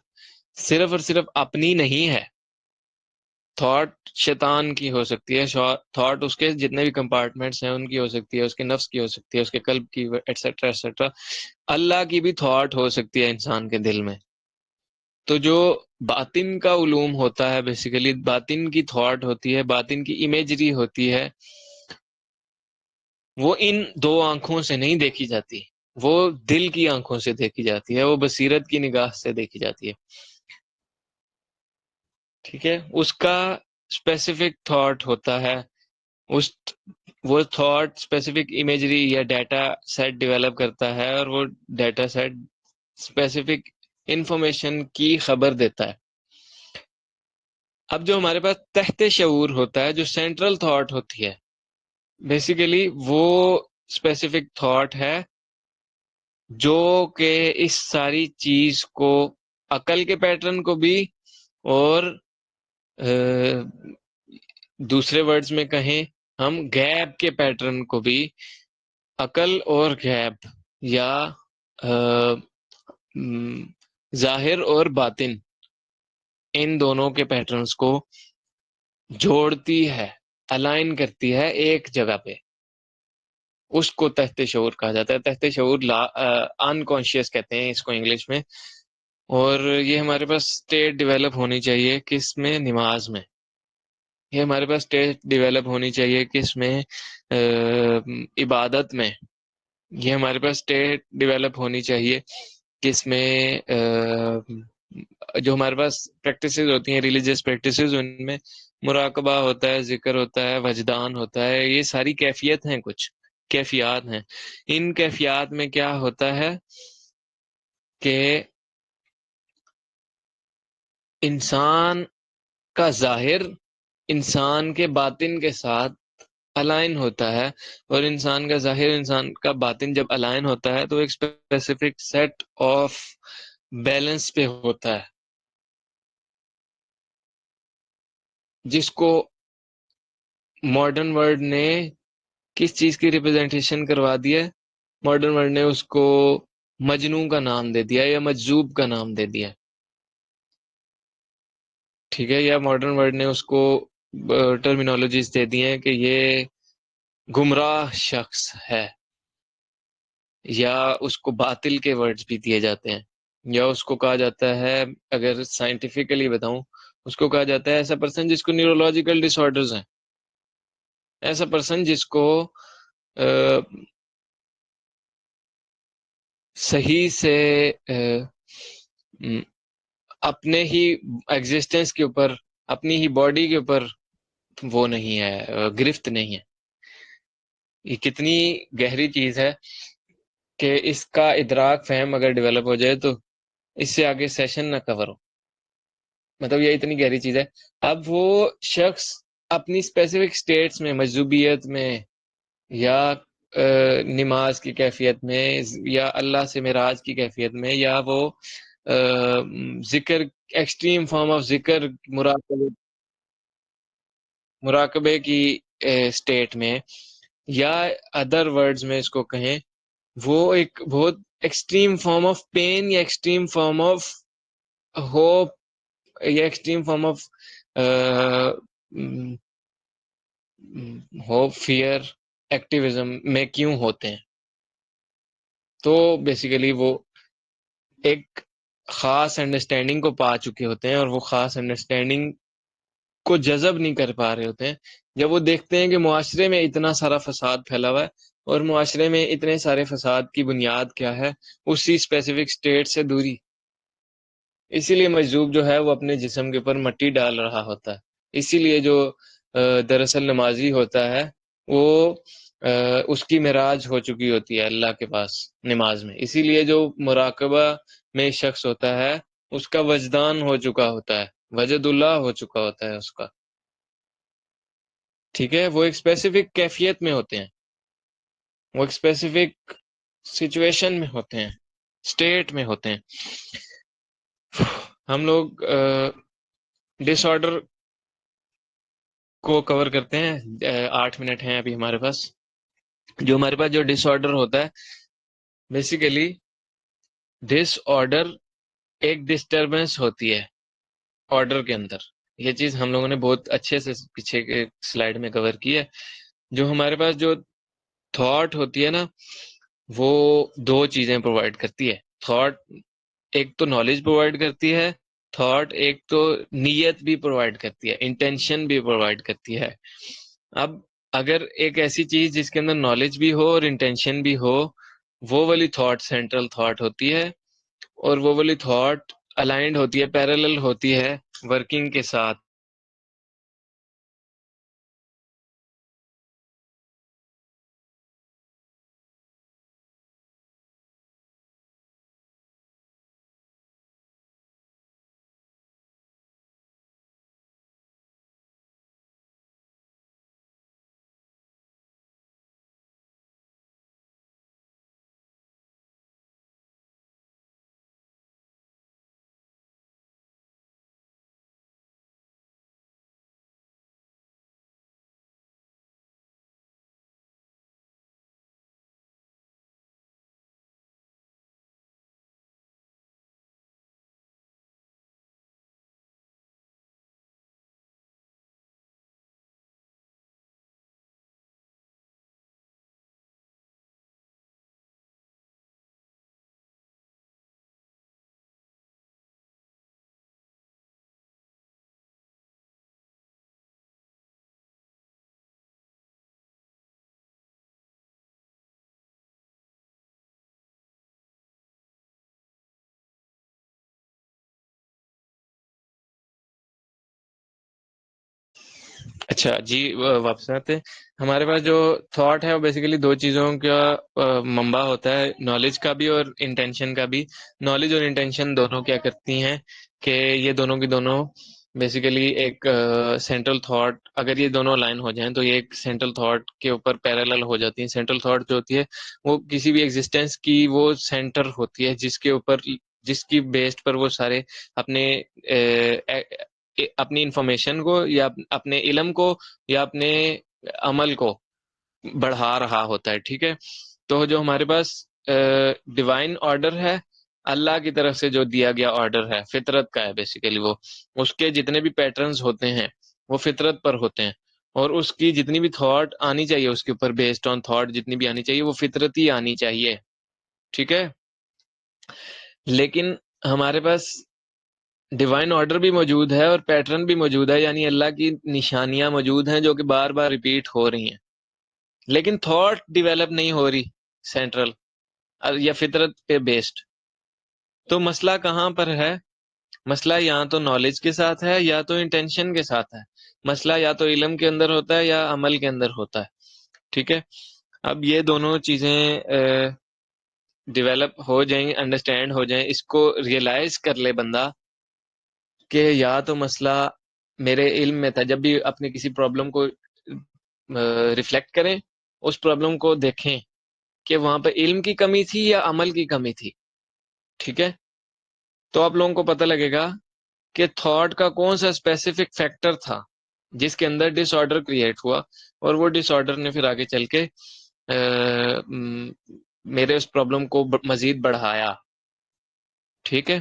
صرف اور صرف اپنی نہیں ہے. تھاٹ شیطان کی ہو سکتی ہے، تھاٹ اس کے جتنے بھی کمپارٹمنٹس ہیں ان کی ہو سکتی ہے، اس کے نفس کی ہو سکتی ہے، اس کے قلب کی، ایٹسٹرا ایٹسٹرا. اللہ کی بھی تھاٹ ہو سکتی ہے انسان کے دل میں. تو جو باطن کا علوم ہوتا ہے، بیسیکلی باطن کی تھاٹ ہوتی ہے، باطن کی امیجری ہوتی ہے، وہ ان دو آنکھوں سے نہیں دیکھی جاتی، وہ دل کی آنکھوں سے دیکھی جاتی ہے، وہ بصیرت کی نگاہ سے دیکھی جاتی ہے. ٹھیک ہے، اس کا اسپیسیفک تھاٹ ہوتا ہے، اس وہ تھاٹ اسپیسیفک امیجری یا ڈیٹا سیٹ ڈیولپ کرتا ہے، اور وہ ڈیٹا سیٹ اسپیسیفک انفارمیشن کی خبر دیتا ہے. اب جو ہمارے پاس تحت شعور ہوتا ہے، جو سینٹرل تھاٹ ہوتی ہے، بیسیکلی وہ اسپیسیفک تھاٹ ہے جو کہ اس ساری چیز کو، عقل کے پیٹرن کو بھی، اور دوسرے ورڈز میں کہیں ہم غیب کے پیٹرن کو بھی، عقل اور غیب یا ظاہر اور باطن، ان دونوں کے پیٹرنز کو جوڑتی ہے، الائن کرتی ہے ایک جگہ پہ. اس کو تحت شعور کہا جاتا ہے. تحت شعور انکانشیس کہتے ہیں اس کو انگلش میں. اور یہ ہمارے پاس اسٹیٹ ڈیولپ ہونی چاہیے کس میں؟ نماز میں. یہ ہمارے پاس اسٹیٹ ڈیولپ ہونی چاہیے کس میں؟ عبادت میں. یہ ہمارے پاس اسٹیٹ ڈیولپ ہونی چاہیے کس میں؟ جو ہمارے پاس پریکٹسز ہوتی ہیں، ریلیجیس پریکٹسز، ان میں مراقبہ ہوتا ہے، ذکر ہوتا ہے، وجدان ہوتا ہے. یہ ساری کیفیت ہیں، کچھ کیفیات ہیں. ان کیفیات میں کیا ہوتا ہے کہ انسان کا ظاہر انسان کے باطن کے ساتھ الائن ہوتا ہے، اور انسان کا ظاہر انسان کا باطن جب الائن ہوتا ہے تو ایک اسپیسیفک سیٹ آف بیلنس پہ ہوتا ہے، جس کو ماڈرن ورلڈ نے کس چیز کی ریپرزنٹیشن کروا دی ہے؟ ماڈرن ورلڈ نے اس کو مجنوں کا نام دے دیا یا مجذوب کا نام دے دیا. ٹھیک ہے، یا ماڈرن ورلڈ نے اس کو ٹرمینالوجیز دے دی ہیں کہ یہ گمراہ شخص ہے، یا اس کو باطل کے ورڈز بھی دیے جاتے ہیں، یا اس کو کہا جاتا ہے، اگر سائنٹیفکلی بتاؤں، اس کو کہا جاتا ہے ایسا پرسن جس کو نیورولوجیکل ڈس آرڈرز ہیں، ایسا پرسن جس کو صحیح سے اپنے ہی ایگزسٹنس کے اوپر، اپنی ہی باڈی کے اوپر وہ نہیں ہے، گرفت نہیں ہے. یہ کتنی گہری چیز ہے کہ اس کا ادراک، فہم اگر ڈیولپ ہو جائے تو اس سے آگے سیشن نہ کور ہو. مطلب یہ اتنی گہری چیز ہے. اب وہ شخص اپنی اسپیسیفک سٹیٹس میں، مجذوبیت میں، یا نماز کی کیفیت میں، یا اللہ سے معراج کی کیفیت میں، یا وہ ذکر، ایکسٹریم فارم آف ذکر، مراقبے کی سٹیٹ میں، یا ادر ورڈز میں اس کو کہیں، وہ ایک بہت ایکسٹریم فارم آف پین، یا ایکسٹریم فارم آف ہوپ، یا extreme form of hope, fear, activism میں کیوں ہوتے ہیں؟ تو بیسیکلی وہ ایک خاص انڈرسٹینڈنگ کو پا چکے ہوتے ہیں، اور وہ خاص انڈرسٹینڈنگ کو جذب نہیں کر پا رہے ہوتے ہیں. جب وہ دیکھتے ہیں کہ معاشرے میں اتنا سارا فساد پھیلا ہوا ہے، اور معاشرے میں اتنے سارے فساد کی بنیاد کیا ہے؟ اسی اسپیسیفک اسٹیٹ سے دوری. اسی لیے مجذوب جو ہے وہ اپنے جسم کے اوپر مٹی ڈال رہا ہوتا ہے. اسی لیے جو دراصل نمازی ہوتا ہے وہ اس کی معراج ہو چکی ہوتی ہے اللہ کے پاس نماز میں. اسی لیے جو مراقبہ میں شخص ہوتا ہے اس کا وجدان ہو چکا ہوتا ہے، وجد اللہ ہو چکا ہوتا ہے اس کا. ٹھیک ہے، وہ ایک اسپیسیفک کیفیت میں ہوتے ہیں، وہ ایک اسپیسیفک سچویشن میں ہوتے ہیں، اسٹیٹ میں ہوتے ہیں. ہم لوگ ڈس آرڈر کو کور کرتے ہیں. 8 منٹ ہیں ابھی ہمارے پاس. جو ہمارے پاس جو ڈس آرڈر ہوتا ہے بیسیکلی ڈس آرڈر ایک ڈسٹربنس ہوتی ہے آرڈر کے اندر. یہ چیز ہم لوگوں نے بہت اچھے سے پیچھے کے سلائیڈ میں کور کی ہے. جو ہمارے پاس جو تھاٹ ہوتی ہے نا وہ 2 چیزیں پرووائڈ کرتی ہے. تھاٹ ایک تو نالج پرووائڈ کرتی ہے, تھاٹ ایک تو نیت بھی پرووائڈ کرتی ہے, انٹینشن بھی پرووائڈ کرتی ہے. اب اگر ایک ایسی چیز جس کے اندر نالج بھی ہو اور انٹینشن بھی ہو, وہ والی تھاٹ سینٹرل تھاٹ ہوتی ہے, اور وہ والی تھاٹ الائنڈ ہوتی ہے, پیرالل ہوتی ہے ورکنگ کے ساتھ. اچھا جی, واپس آتے ہیں. ہمارے پاس جو تھاٹ ہے وہ بیسیکلی 2 چیزوں کا منبع ہوتا ہے, نالج کا بھی اور انٹینشن کا بھی. نالج اور انٹینشن دونوں کیا کرتی ہیں کہ یہ دونوں کی دونوں بیسیکلی ایک سینٹرل تھاٹ, اگر یہ دونوں لائن ہو جائیں تو یہ ایک سینٹرل تھاٹ کے اوپر پیرالل ہو جاتی ہیں. سینٹرل تھاٹ جو ہوتی ہے وہ کسی بھی ایگزسٹنس کی وہ سینٹر ہوتی ہے جس کے اوپر, جس کی بیس پر وہ سارے اپنی انفارمیشن کو یا اپنے علم کو یا اپنے عمل کو بڑھا رہا ہوتا ہے. ٹھیک ہے, تو جو ہمارے پاس ڈیوائن آرڈر ہے, اللہ کی طرف سے جو دیا گیا آرڈر ہے, فطرت کا ہے بیسیکلی, وہ اس کے جتنے بھی پیٹرنز ہوتے ہیں وہ فطرت پر ہوتے ہیں, اور اس کی جتنی بھی تھاٹ آنی چاہیے اس کے اوپر بیسڈ آن تھاٹ جتنی بھی آنی چاہیے وہ فطرتی آنی چاہیے. ٹھیک ہے, لیکن ہمارے پاس ڈیوائن آرڈر بھی موجود ہے اور پیٹرن بھی موجود ہے, یعنی اللہ کی نشانیاں موجود ہیں جو کہ بار بار ریپیٹ ہو رہی ہیں, لیکن تھاٹ ڈیولپ نہیں ہو رہی سینٹرل یا فطرت پہ بیسڈ. تو مسئلہ کہاں پر ہے؟ مسئلہ یا تو نالج کے ساتھ ہے یا تو انٹینشن کے ساتھ ہے. مسئلہ یا تو علم کے اندر ہوتا ہے یا عمل کے اندر ہوتا ہے. ٹھیک ہے, اب یہ دونوں چیزیں ڈیولپ ہو جائیں, انڈرسٹینڈ ہو جائیں, اس کو ریئلائز کر لے بندہ کہ یا تو مسئلہ میرے علم میں تھا. جب بھی اپنی کسی پرابلم کو ریفلیکٹ کریں, اس پرابلم کو دیکھیں کہ وہاں پہ علم کی کمی تھی یا عمل کی کمی تھی. ٹھیک ہے, تو آپ لوگوں کو پتہ لگے گا کہ تھاٹ کا کون سا اسپیسیفک فیکٹر تھا جس کے اندر ڈس آرڈر کریٹ ہوا, اور وہ ڈس آرڈر نے پھر آگے چل کے میرے اس پرابلم کو مزید بڑھایا. ٹھیک ہے,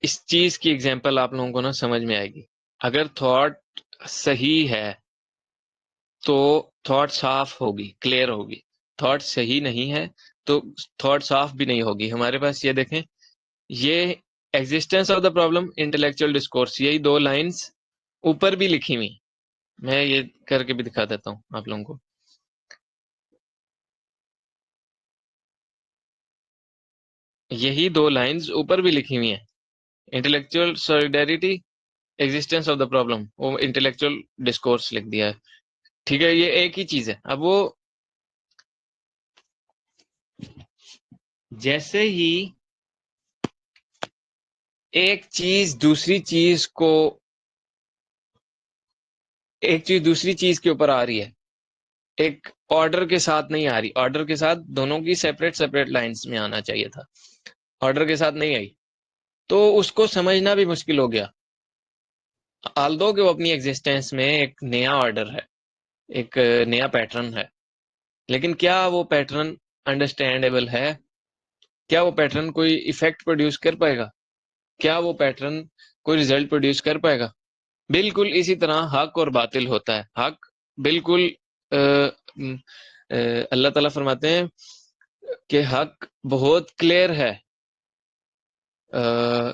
اس چیز کی اگزامپل آپ لوگوں کو نا سمجھ میں آئے گی. اگر تھاٹ صحیح ہے تو تھاٹ صاف ہوگی, کلیئر ہوگی. تھاٹ صحیح نہیں ہے تو تھاٹ صاف بھی نہیں ہوگی. ہمارے پاس یہ دیکھیں, یہ existence of the problem, intellectual discourse, یہی 2 لائنز اوپر بھی لکھی ہوئی. میں یہ کر کے بھی دکھا دیتا ہوں آپ لوگوں کو. یہی 2 لائنز اوپر بھی لکھی ہوئی ہیں, intellectual solidarity, existence of the problem, وہ انٹلیکچوئل ڈسکورس لکھ دیا ہے. ٹھیک ہے, یہ ایک ہی چیز ہے. اب وہ جیسے ہی ایک چیز دوسری چیز کے اوپر آ رہی ہے, ایک آرڈر کے ساتھ نہیں آ رہی، آرڈر کے ساتھ دونوں کی سیپریٹ لائنز میں آنا چاہیے تھا، آرڈر کے ساتھ نہیں آئی، تو اس کو سمجھنا بھی مشکل ہو گیا. آلدو کہ وہ اپنی ایگزسٹنس میں ایک نیا آرڈر ہے، ایک نیا پیٹرن ہے، لیکن کیا وہ پیٹرن انڈرسٹینڈیبل ہے؟ کیا وہ پیٹرن کوئی ایفیکٹ پروڈیوس کر پائے گا؟ کیا وہ پیٹرن کوئی ریزلٹ پروڈیوس کر پائے گا؟ بالکل اسی طرح حق اور باطل ہوتا ہے. حق بالکل اللہ تعالیٰ فرماتے ہیں کہ حق بہت کلیئر ہے.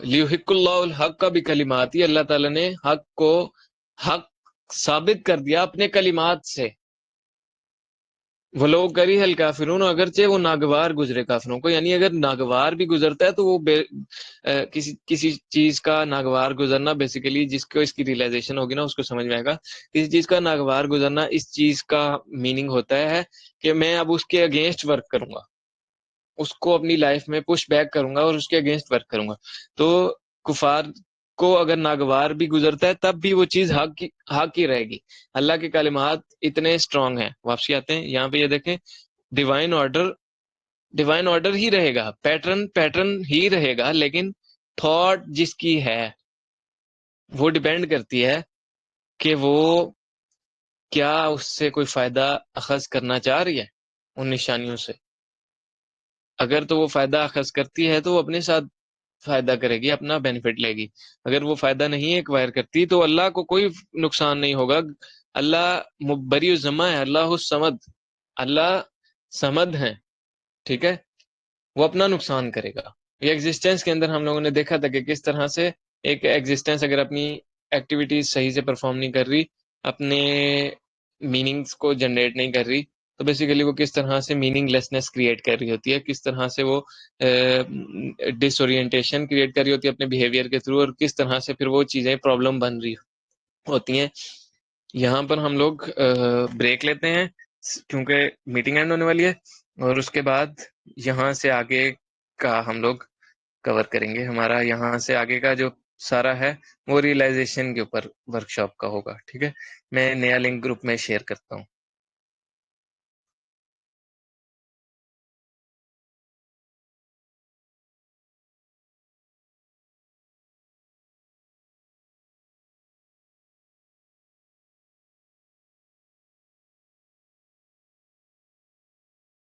لیحق اللہ الحق کا بھی کلمات ہی، اللہ تعالیٰ نے حق کو حق ثابت کر دیا اپنے کلمات سے. وہ لوگ کری حل کافرون، اگرچہ وہ ناگوار گزرے کافروں کو، یعنی اگر ناگوار بھی گزرتا ہے تو وہ کسی چیز کا ناگوار گزرنا بیسیکلی جس کو اس کی ریئلائزیشن ہوگی نا اس کو سمجھ میں آئے گا. کسی چیز کا ناگوار گزرنا اس چیز کا میننگ ہوتا ہے کہ میں اب اس کے اگینسٹ ورک کروں گا، اس کو اپنی لائف میں پش بیک کروں گا اور اس کے اگینسٹ ورک کروں گا. تو کفار کو اگر ناگوار بھی گزرتا ہے تب بھی وہ چیز حق ہی رہے گی. اللہ کے کلمات اتنے اسٹرانگ ہیں. واپسی آتے ہیں یہاں پہ، یہ دیکھیں ڈیوائن آرڈر ہی رہے گا، پیٹرن ہی رہے گا، لیکن تھاٹ جس کی ہے وہ ڈیپینڈ کرتی ہے کہ وہ کیا اس سے کوئی فائدہ اخذ کرنا چاہ رہی ہے ان نشانیوں سے. اگر تو وہ فائدہ اخذ کرتی ہے تو وہ اپنے ساتھ فائدہ کرے گی، اپنا بینیفٹ لے گی. اگر وہ فائدہ نہیں ایکوائر کرتی تو اللہ کو کوئی نقصان نہیں ہوگا. اللہ بری الذمہ ہے، اللہ سمد ہیں، ٹھیک ہے، وہ اپنا نقصان کرے گا. یہ ایگزسٹنس کے اندر ہم لوگوں نے دیکھا تھا کہ کس طرح سے ایک ایگزسٹنس اگر اپنی ایکٹیویٹیز صحیح سے پرفارم نہیں کر رہی، اپنے میننگز کو جنریٹ نہیں کر رہی، تو بیسیکلی وہ کس طرح سے میننگ لیسنس کریٹ کر رہی ہوتی ہے، کس طرح سے وہ ڈس اورینٹیشن کریٹ کر رہی ہوتی ہے اپنے بیہیویئر کے تھرو، اور کس طرح سے پھر وہ چیزیں پرابلم بن رہی ہوتی ہیں. یہاں پر ہم لوگ بریک لیتے ہیں کیونکہ میٹنگ اینڈ ہونے والی ہے، اور اس کے بعد یہاں سے آگے کا ہم لوگ کور کریں گے. ہمارا یہاں سے آگے کا جو سارا ہے وہ ریئلائزیشن کے اوپر ورکشاپ کا ہوگا. ٹھیک ہے، میں نیا لنک گروپ میں شیئر کرتا ہوں.